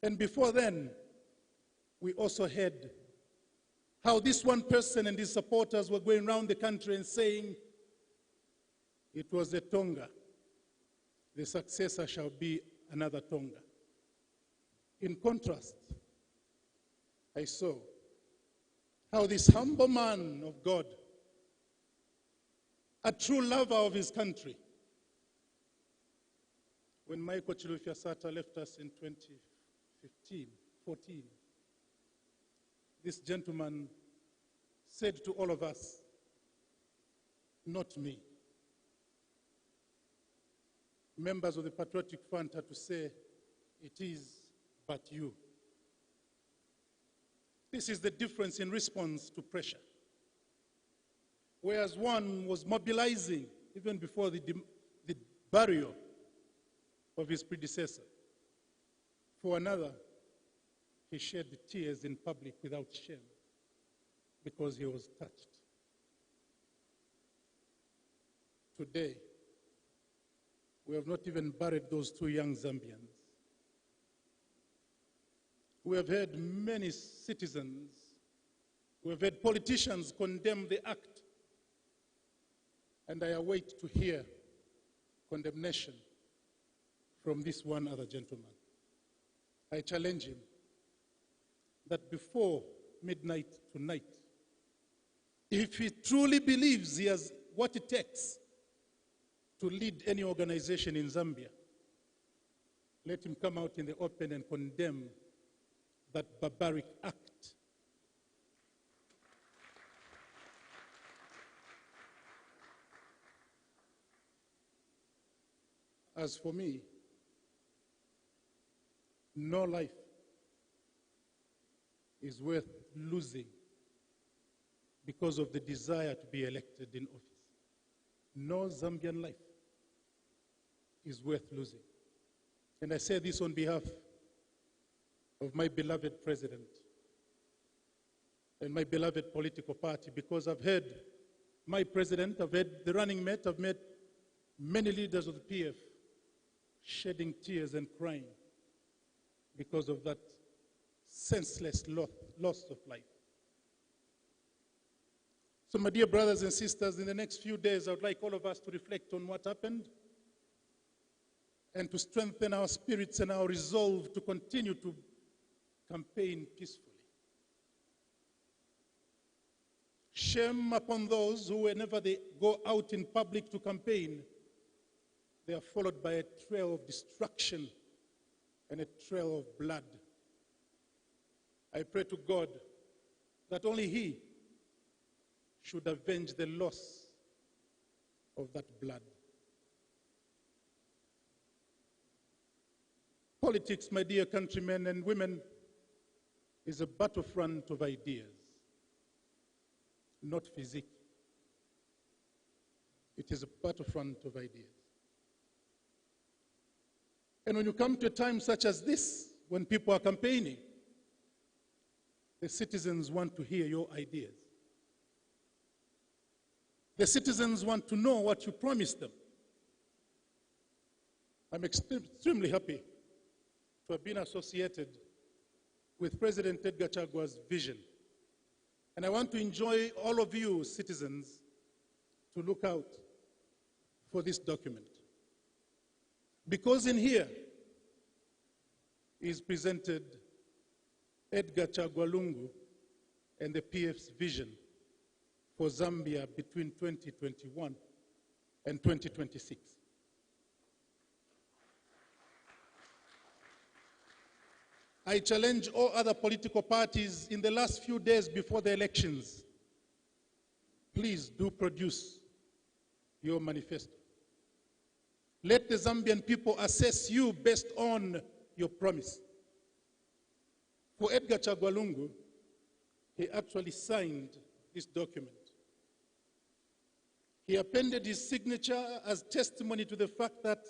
And before then, we also heard how this one person and his supporters were going around the country and saying, it was a Tonga. The successor shall be another Tonga. In contrast, I saw how this humble man of God, a true lover of his country, when Michael Chilufya-Sata left us in 2014, this gentleman said to all of us, not me. Members of the Patriotic Front had to say, it is but you. This is the difference in response to pressure. Whereas one was mobilizing even before the burial of his predecessor. For another, he shed tears in public without shame because he was touched. Today, we have not even buried those two young Zambians. We have heard many citizens, we have heard politicians condemn the act, and I await to hear condemnation from this one other gentleman. I challenge him that before midnight tonight, if he truly believes he has what it takes to lead any organization in Zambia, let him come out in the open and condemn that barbaric act. As for me, no life is worth losing because of the desire to be elected in office. No Zambian life is worth losing. And I say this on behalf of my beloved president and my beloved political party, because I've heard my president, I've heard the running mate, I've met many leaders of the PF shedding tears and crying because of that senseless loss of life. So my dear brothers and sisters, in the next few days, I would like all of us to reflect on what happened and to strengthen our spirits and our resolve to continue to campaign peacefully. Shame upon those who, whenever they go out in public to campaign, they are followed by a trail of destruction and a trail of blood. I pray to God that only He should avenge the loss of that blood. Politics, my dear countrymen and women, is a battlefront of ideas, not physique. It is a battlefront of ideas. And when you come to a time such as this, when people are campaigning, the citizens want to hear your ideas. The citizens want to know what you promised them. I'm extremely happy to have been associated with President Edgar Chagwa's vision. And I want to enjoy all of you citizens to look out for this document. Because in here is presented Edgar Chagwa Lungu and the PF's vision for Zambia between 2021 and 2026. I challenge all other political parties in the last few days before the elections, please do produce your manifesto. Let the Zambian people assess you based on your promise. For Edgar Chagwa Lungu, he actually signed this document. He appended his signature as testimony to the fact that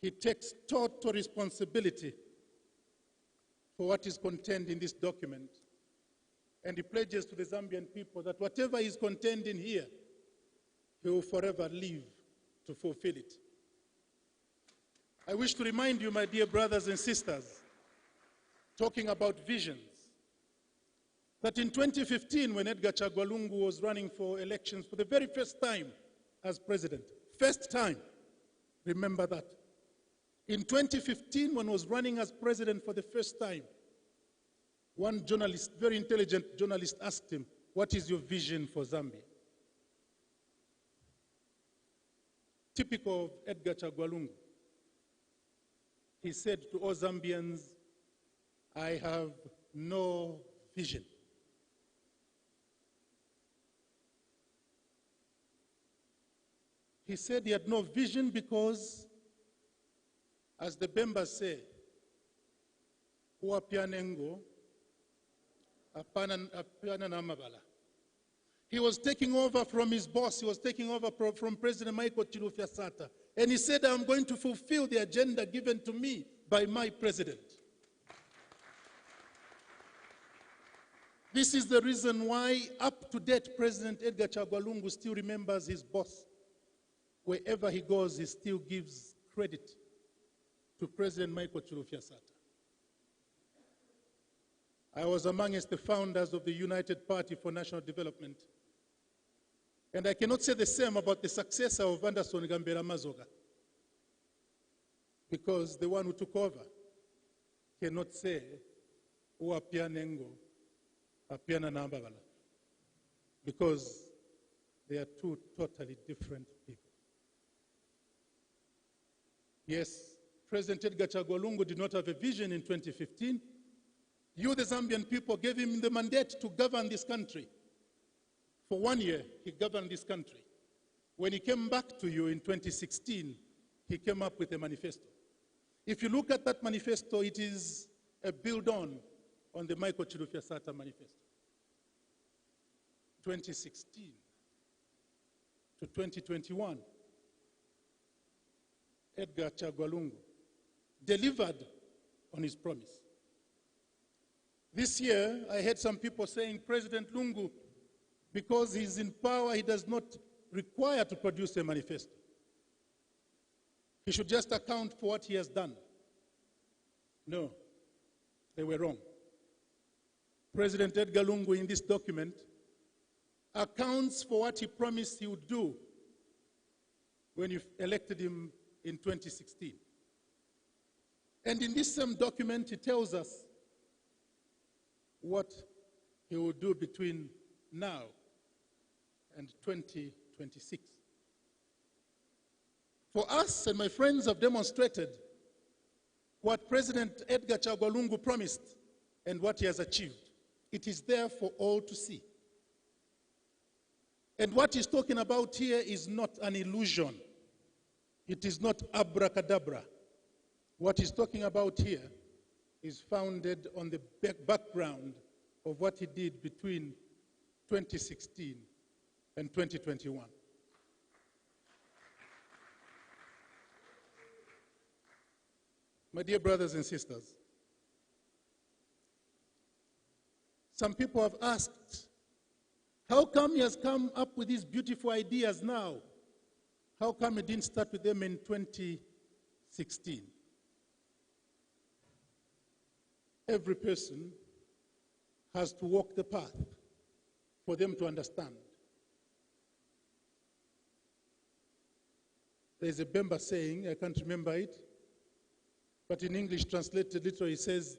he takes total responsibility for what is contained in this document. And he pledges to the Zambian people that whatever is contained in here, he will forever live to fulfill it. I wish to remind you, my dear brothers and sisters, talking about visions, that in 2015, when Edgar Chagwa Lungu was running for elections for the very first time as president, first time, remember that. In 2015, when he was running as president for the first time, one journalist, very intelligent journalist, asked him, "What is your vision for Zambia?" Typical of Edgar Chagwa Lungu, he said to all Zambians, "I have no vision." He said he had no vision because, as the Bembas say, "Uapianengo, apana na Mbabala." He was taking over from his boss. He was taking over from President Michael Chilufya-Sata. And he said, "I'm going to fulfill the agenda given to me by my president." This is the reason why, up to date, President Edgar Chagwa Lungu still remembers his boss. Wherever he goes, he still gives credit to President Michael Chilufya-Sata. I was amongst the founders of the United Party for National Development. And I cannot say the same about the successor of Anderson Gambera Mazoga, because the one who took over cannot say, "Uapianengo, apiana na Mbabala," because they are two totally different people. Yes, President Edgar Chagwa Lungu did not have a vision in 2015. You, the Zambian people, gave him the mandate to govern this country. For 1 year, he governed this country. When he came back to you in 2016, he came up with a manifesto. If you look at that manifesto, it is a build-on the Michael Chilufya-Sata manifesto. 2016 to 2021, Edgar Chagwa Lungu delivered on his promise. This year, I heard some people saying President Lungu, because he's in power, he does not require to produce a manifesto. He should just account for what he has done. No, they were wrong. President Edgar Lungu, in this document, accounts for what he promised he would do when you elected him in 2016. And in this same document, he tells us what he will do between now and 2026. For us, and my friends have demonstrated, what President Edgar Chagwa Lungu promised and what he has achieved. It is there for all to see. And what he's talking about here is not an illusion. It is not abracadabra. What he's talking about here is founded on the background of what he did between 2016 and 2021. My dear brothers and sisters, some people have asked, how come he has come up with these beautiful ideas now? How come he didn't start with them in 2016? Every person has to walk the path for them to understand. There's a Bemba saying, I can't remember it, but in English translated literally says,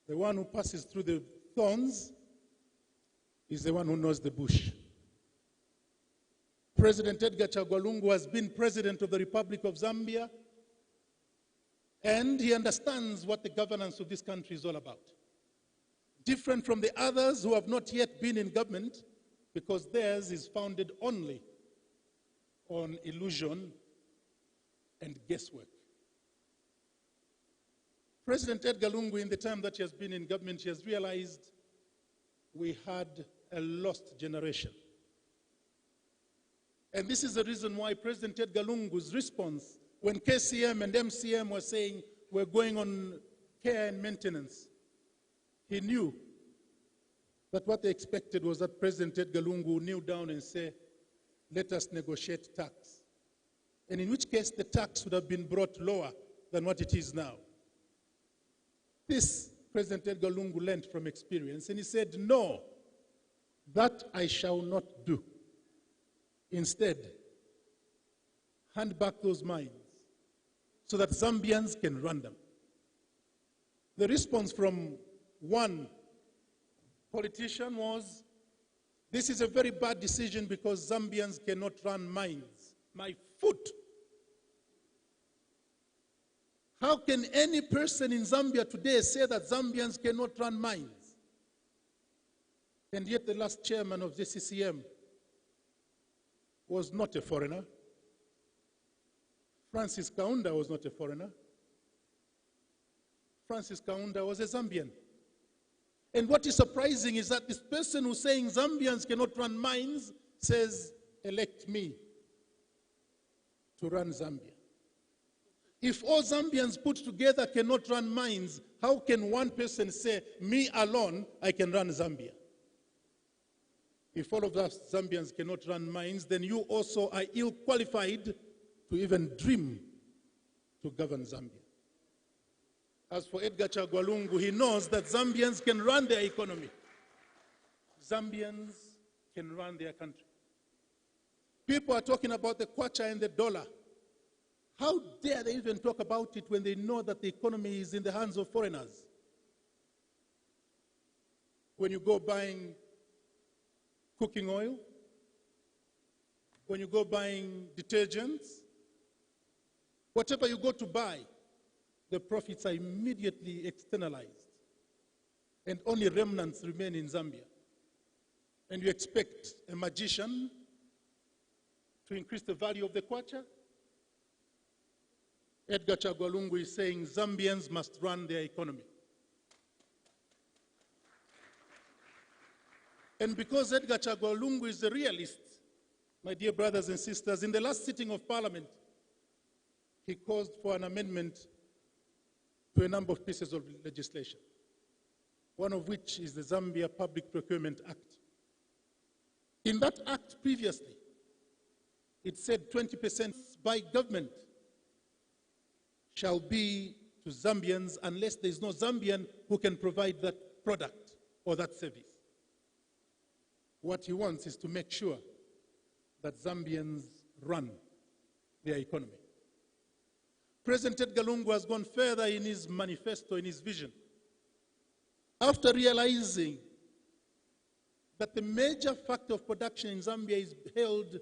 the one who passes through the thorns is the one who knows the bush. President Edgar Chagwa Lungu has been president of the Republic of Zambia, and he understands what the governance of this country is all about. Different from the others who have not yet been in government, because theirs is founded only on illusion and guesswork. President Edgar Lungu, in the time that he has been in government, he has realized we had a lost generation. And this is the reason why President Edgar Lungu's response, when KCM and MCM were saying we're going on care and maintenance, he knew that what they expected was that President Edgar Lungu would kneel down and say, let us negotiate tax. And in which case the tax would have been brought lower than what it is now. This President Edgar Lungu learned from experience, and he said, no, that I shall not do. Instead, hand back those mines so that Zambians can run them. The response from one politician was, this is a very bad decision because Zambians cannot run mines. My foot. How can any person in Zambia today say that Zambians cannot run mines? And yet the last chairman of the CCM was not a foreigner. Francis Kaunda was not a foreigner. Francis Kaunda was a Zambian. And what is surprising is that this person who's saying Zambians cannot run mines says, elect me to run Zambia. If all Zambians put together cannot run mines, how can one person say, me alone, I can run Zambia? If all of us Zambians cannot run mines, then you also are ill-qualified to even dream to govern Zambia. As for Edgar Chagwa Lungu, he knows that Zambians can run their economy. Zambians can run their country. People are talking about the kwacha and the dollar. How dare they even talk about it when they know that the economy is in the hands of foreigners? When you go buying cooking oil, when you go buying detergents, whatever you go to buy, the profits are immediately externalized. And only remnants remain in Zambia. And you expect a magician to increase the value of the kwacha? Edgar Chagwa Lungu is saying Zambians must run their economy. And because Edgar Chagwa Lungu is a realist, my dear brothers and sisters, in the last sitting of Parliament, he called for an amendment to a number of pieces of legislation, one of which is the Zambia Public Procurement Act. In that act previously, it said 20% by government shall be to Zambians unless there is no Zambian who can provide that product or that service. What he wants is to make sure that Zambians run their economy. President Edgar Lungu has gone further in his manifesto, in his vision. After realizing that the major factor of production in Zambia is held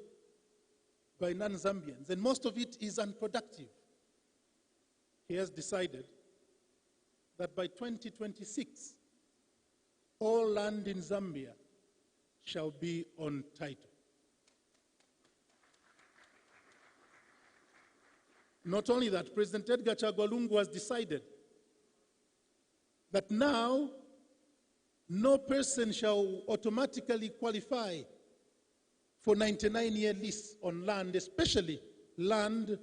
by non-Zambians, and most of it is unproductive. he has decided that by 2026, all land in Zambia shall be on title. Not only that, President Edgar Chagwa Lungu has decided that now no person shall automatically qualify for 99-year lease on land, especially land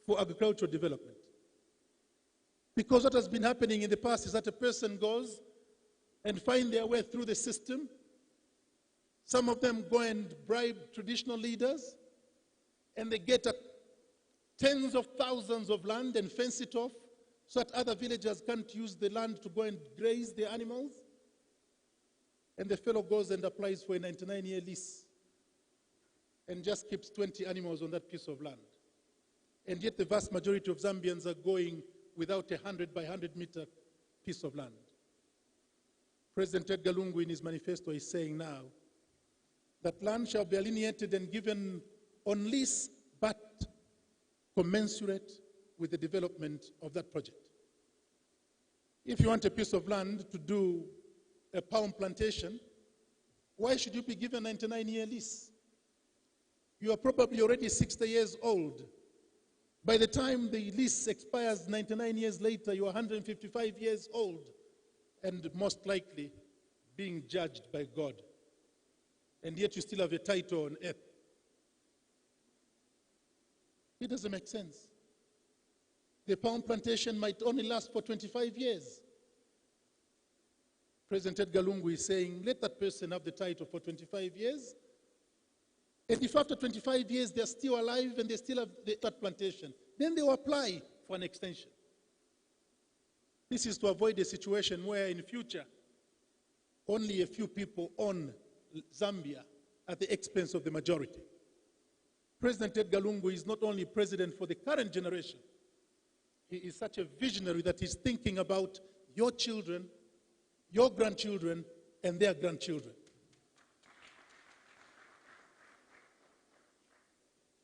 for agricultural development. Because what has been happening in the past is that a person goes and find their way through the system. Some of them go and bribe traditional leaders, and they get tens of thousands of land and fence it off so that other villagers can't use the land to go and graze their animals. And the fellow goes and applies for a 99-year lease and just keeps 20 animals on that piece of land. And yet the vast majority of Zambians are going without a 100 by 100 meter piece of land. President Edgar Lungu in his manifesto is saying now that land shall be alienated and given on lease, but commensurate with the development of that project. If you want a piece of land to do a palm plantation, why should you be given a 99-year lease? You are probably already 60 years old. By the time the lease expires 99 years later, you are 155 years old and most likely being judged by God. And yet you still have a title on earth. It doesn't make sense. The palm plantation might only last for 25 years. President Edgar Lungu is saying, let that person have the title for 25 years. And if after 25 years they're still alive and they still have that plantation, then they will apply for an extension. This is to avoid a situation where in future, only a few people own Zambia at the expense of the majority. President Edgar Lungu is not only president for the current generation, he is such a visionary that he's thinking about your children, your grandchildren, and their grandchildren.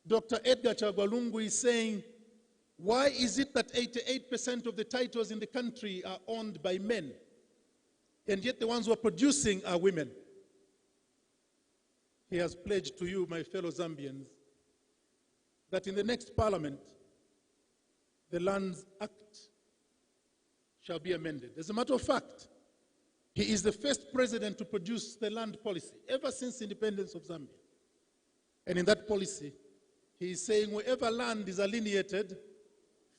Dr. Edgar Chagwa Lungu is saying, why is it that 88% of the titles in the country are owned by men, and yet the ones who are producing are women? He has pledged to you, my fellow Zambians, that in the next parliament, the Lands Act shall be amended. As a matter of fact, he is the first president to produce the land policy ever since independence of Zambia. And in that policy, he is saying wherever land is alienated,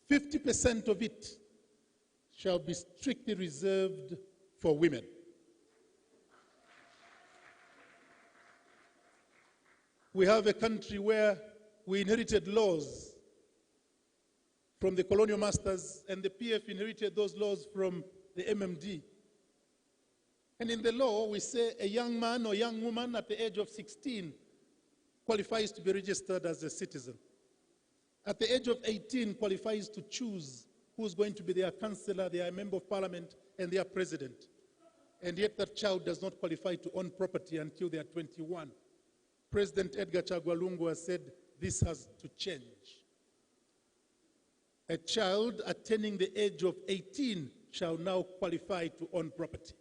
50% of it shall be strictly reserved for women. We have a country where we inherited laws from the colonial masters, and the PF inherited those laws from the MMD. And in the law, we say a young man or young woman at the age of 16 qualifies to be registered as a citizen. At the age of 18, qualifies to choose who's going to be their councillor, their member of parliament, and their president. And yet that child does not qualify to own property until they are 21. President Edgar Chagwa Lungu has said this has to change. A child attaining the age of 18 shall now qualify to own property.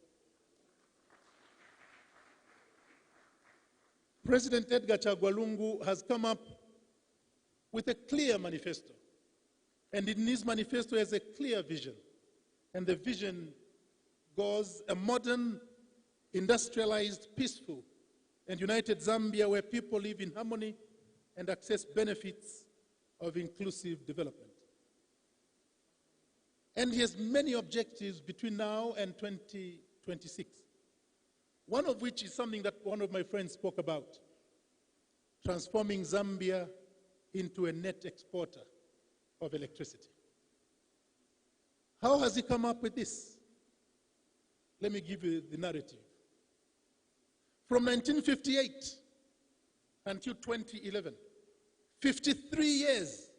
President Edgar Chagwa Lungu has come up with a clear manifesto. And in his manifesto, he has a clear vision. And the vision goes a modern, industrialized, peaceful, and united Zambia where people live in harmony and access benefits of inclusive development. And he has many objectives between now and 2026. One of which is something that one of my friends spoke about, transforming Zambia into a net exporter of electricity. How has he come up with this? Let me give you the narrative. From 1958 until 2011, 53 years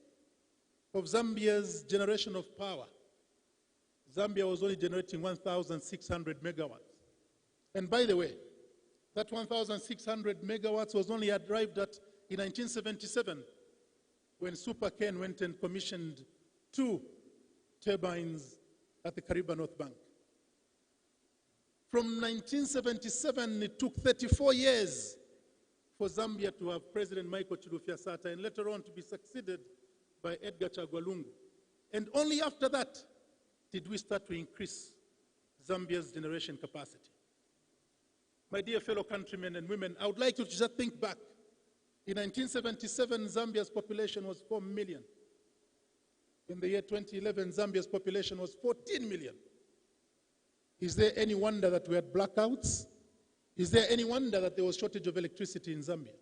of Zambia's generation of power. Zambia was only generating 1,600 megawatts. And by the way, that 1,600 megawatts was only arrived at in 1977 when Super Ken went and commissioned 2 turbines at the Kariba North Bank. From 1977, it took 34 years for Zambia to have President Michael Chilufya Sata, and later on to be succeeded by Edgar Chagwa Lungu. And only after that did we start to increase Zambia's generation capacity. My dear fellow countrymen and women, I would like you to just think back. In 1977, Zambia's population was 4 million. In the year 2011, Zambia's population was 14 million. Is there any wonder that we had blackouts? Is there any wonder that there was shortage of electricity in Zambia?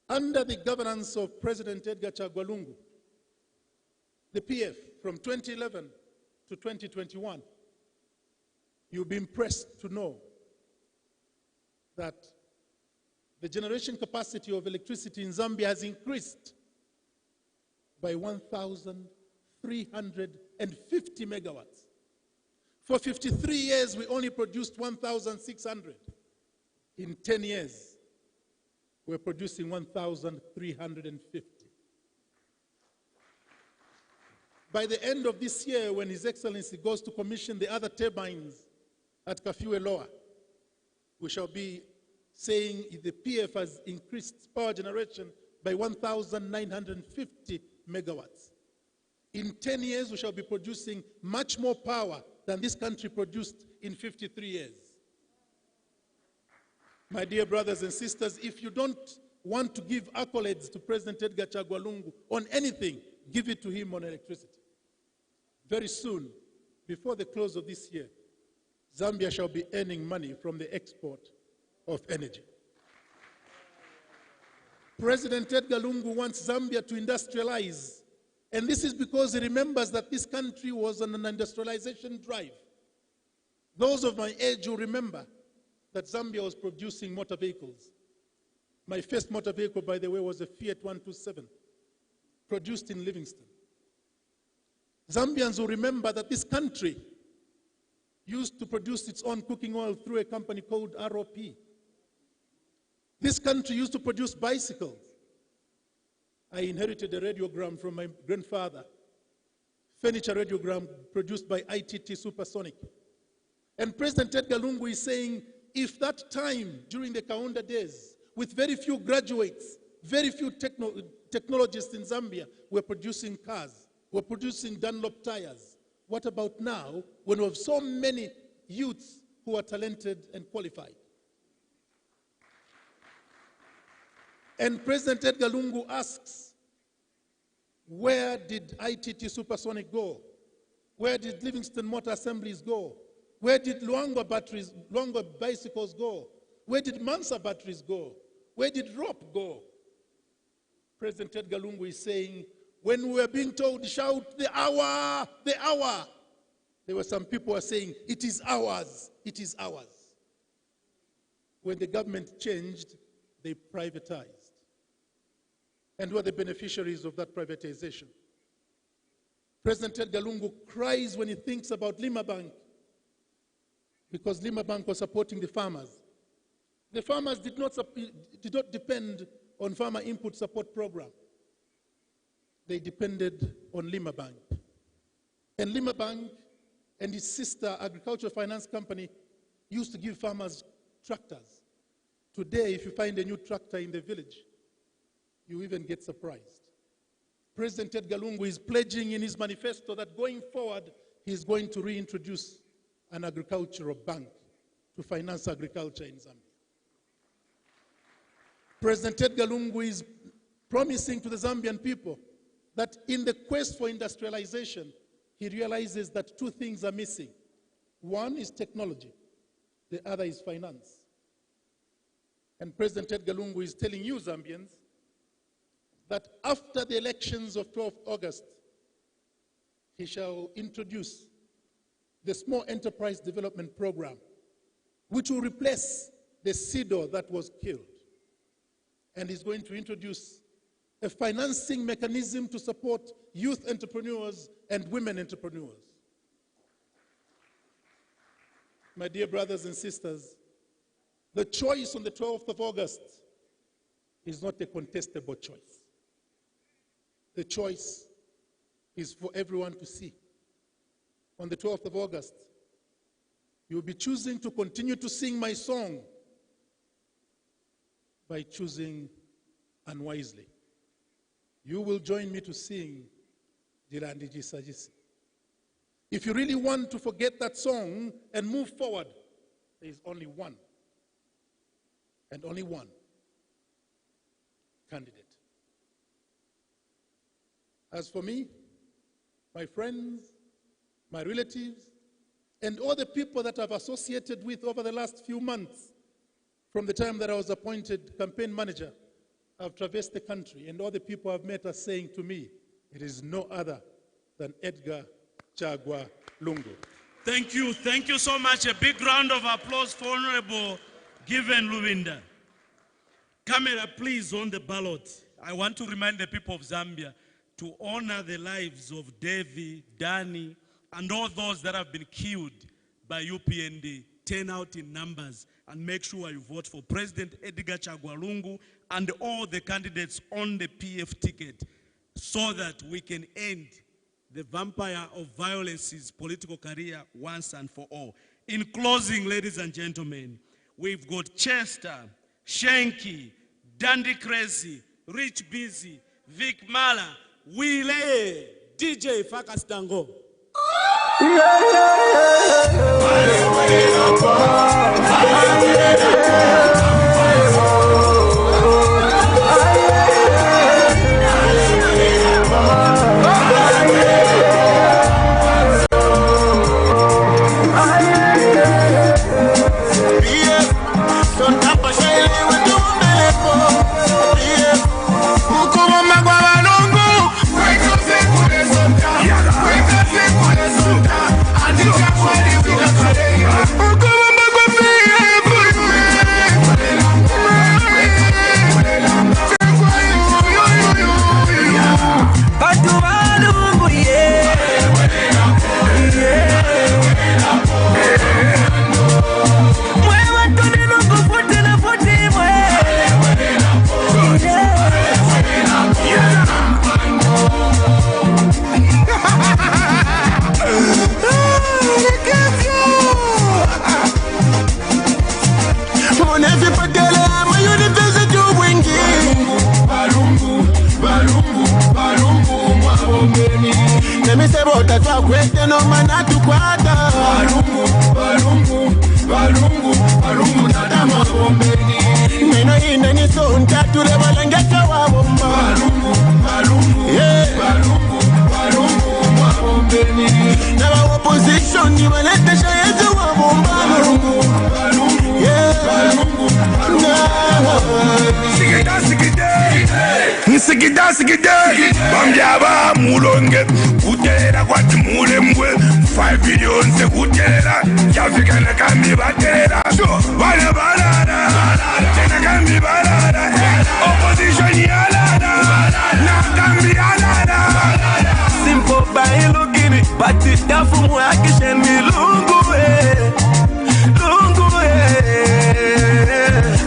Under the governance of President Edgar Chagwa Lungu, the PF from 2011 to 2021, you'll be impressed to know that the generation capacity of electricity in Zambia has increased by 1,350 megawatts. For 53 years, we only produced 1,600. In 10 years, we're producing 1,350. By the end of this year, when His Excellency goes to commission the other turbines at Kafue Lower, we shall be saying the PF has increased power generation by 1,950 megawatts. In 10 years, we shall be producing much more power than this country produced in 53 years. My dear brothers and sisters, if you don't want to give accolades to President Edgar Chagwa Lungu on anything, give it to him on electricity. Very soon, before the close of this year, Zambia shall be earning money from the export of energy. President Edgar Lungu wants Zambia to industrialize. And this is because he remembers that this country was on an industrialization drive. Those of my age will remember that Zambia was producing motor vehicles. My first motor vehicle, by the way, was a Fiat 127, produced in Livingston. Zambians will remember that this country used to produce its own cooking oil through a company called ROP. This country used to produce bicycles. I inherited a radiogram from my grandfather, furniture radiogram produced by ITT Supersonic. And President Edgar Lungu is saying, if that time during the Kaunda days, with very few graduates, very few technologists in Zambia, were producing cars, were producing Dunlop tires, what about now when we have so many youths who are talented and qualified? And President Edgar Lungu asks, where did ITT Supersonic go? Where did Livingston Motor Assemblies go? Where did Luangwa bicycles go? Where did Mansa batteries go? Where did ROP go? President Edgar Lungu is saying, when we were being told, shout, the hour, the hour, there were some people who were saying, it is ours, it is ours. When the government changed, they privatized. And who are the beneficiaries of that privatization? President Edgar Lungu cries when he thinks about Lima Bank, because Lima Bank was supporting the farmers. The farmers did not depend on farmer input support program. They depended on Lima Bank. And Lima Bank and its sister agricultural finance company used to give farmers tractors. Today, if you find a new tractor in the village, you even get surprised. President Edgar Lungu is pledging in his manifesto that going forward, he's going to reintroduce an agricultural bank to finance agriculture in Zambia. President Edgar Lungu is promising to the Zambian people that in the quest for industrialization, he realizes that two things are missing. One is technology, the other is finance. And President Edgar Lungu is telling you, Zambians, that after the elections of 12th August, he shall introduce the Small Enterprise Development Program, which will replace the CEDO that was killed. And he's going to introduce a financing mechanism to support youth entrepreneurs and women entrepreneurs. My dear brothers and sisters, the choice on the 12th of August is not a contestable choice. The choice is for everyone to see. On the 12th of August, you'll be choosing to continue to sing my song by choosing unwisely. You will join me to sing Jilandiji Sajisi. If you really want to forget that song and move forward, there is only one, and only one candidate. As for me, my friends, my relatives, and all the people that I've associated with over the last few months, from the time that I was appointed campaign manager, I've traversed the country, and all the people I've met are saying to me, it is no other than Edgar Chagwa Lungu. Thank you so much. A big round of applause for Honorable Given Lubinda. Camera, please, on the ballot. I want to remind the people of Zambia to honor the lives of Devi, Dani, and all those that have been killed by UPND. Turn out in numbers and make sure you vote for President Edgar Chagwa Lungu and all the candidates on the PF ticket so that we can end the vampire of violence's political career once and for all. In closing, ladies and gentlemen, we've got Chester, Shanky, Dandy Crazy, Rich Busy, Vic Mala, Wile, DJ Fakas Tango. Bamjaba mulonge kutera kwati mulembwe 5 billion se kutera yafika na kambi batera bana balada tena kambi balada opposition yalada na kambi yalada simple by looking but it dafu mu akishen mi lungu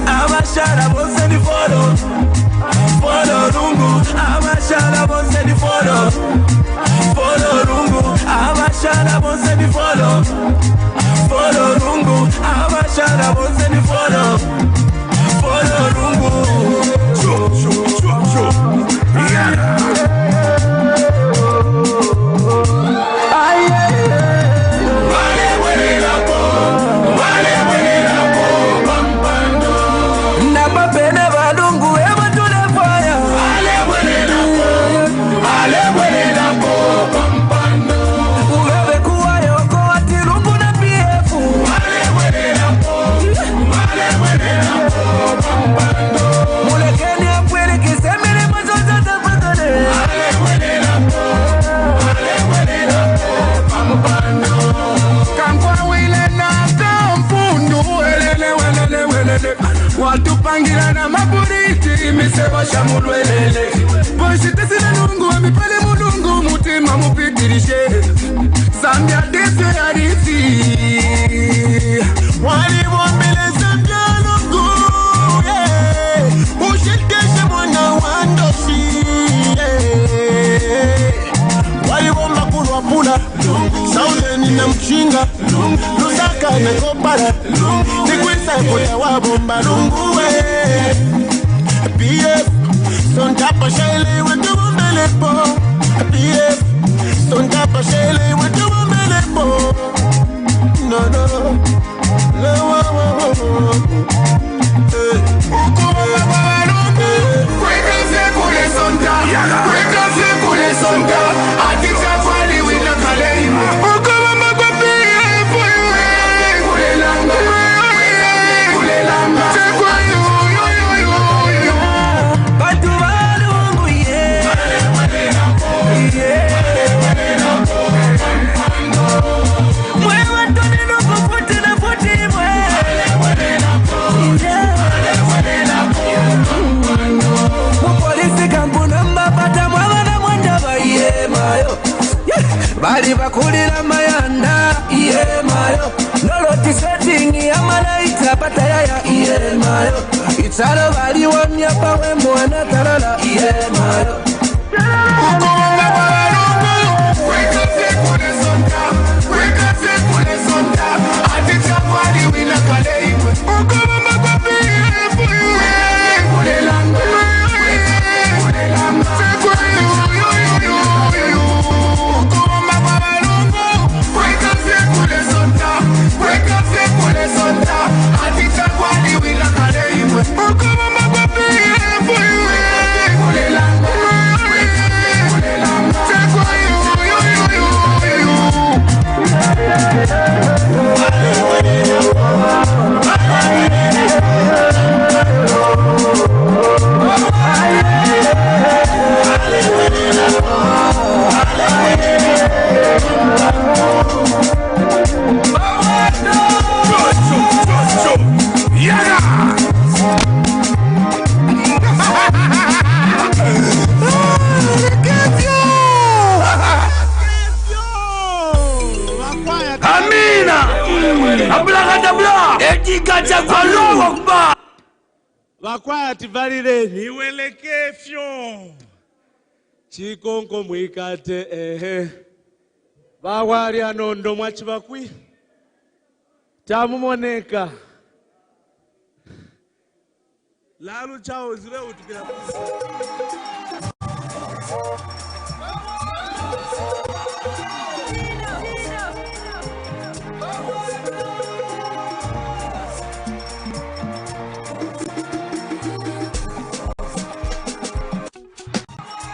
abashara bose ni follow lungu abashara bose ni follow lungu abashara bose ni follow lungu abashara bose ni follow lungu watupangira na maburiti miseba shamulwelele boshite sina lungu amipale mulungu mutima mupitirishe Zambia desyo ya riti wali bombele Zambia lungu ushiteshe mwana wandoshi wali Lusaka na kopara Nikwisa kuya wabomba lungu PF Son tapa shele wetu mbelepo PF Son tapa shele wetu mbelepo No Bali bakulira mayanda iye mayo Noloti setting ya malaita bataya ya iye mayo Italo bali wamya pawe mwana talala iye mayo Vakwaya tivarire niweleke fyo chikonko mwikate vawari anondo mwachivakwi tamumoneka lalu chao zive utukira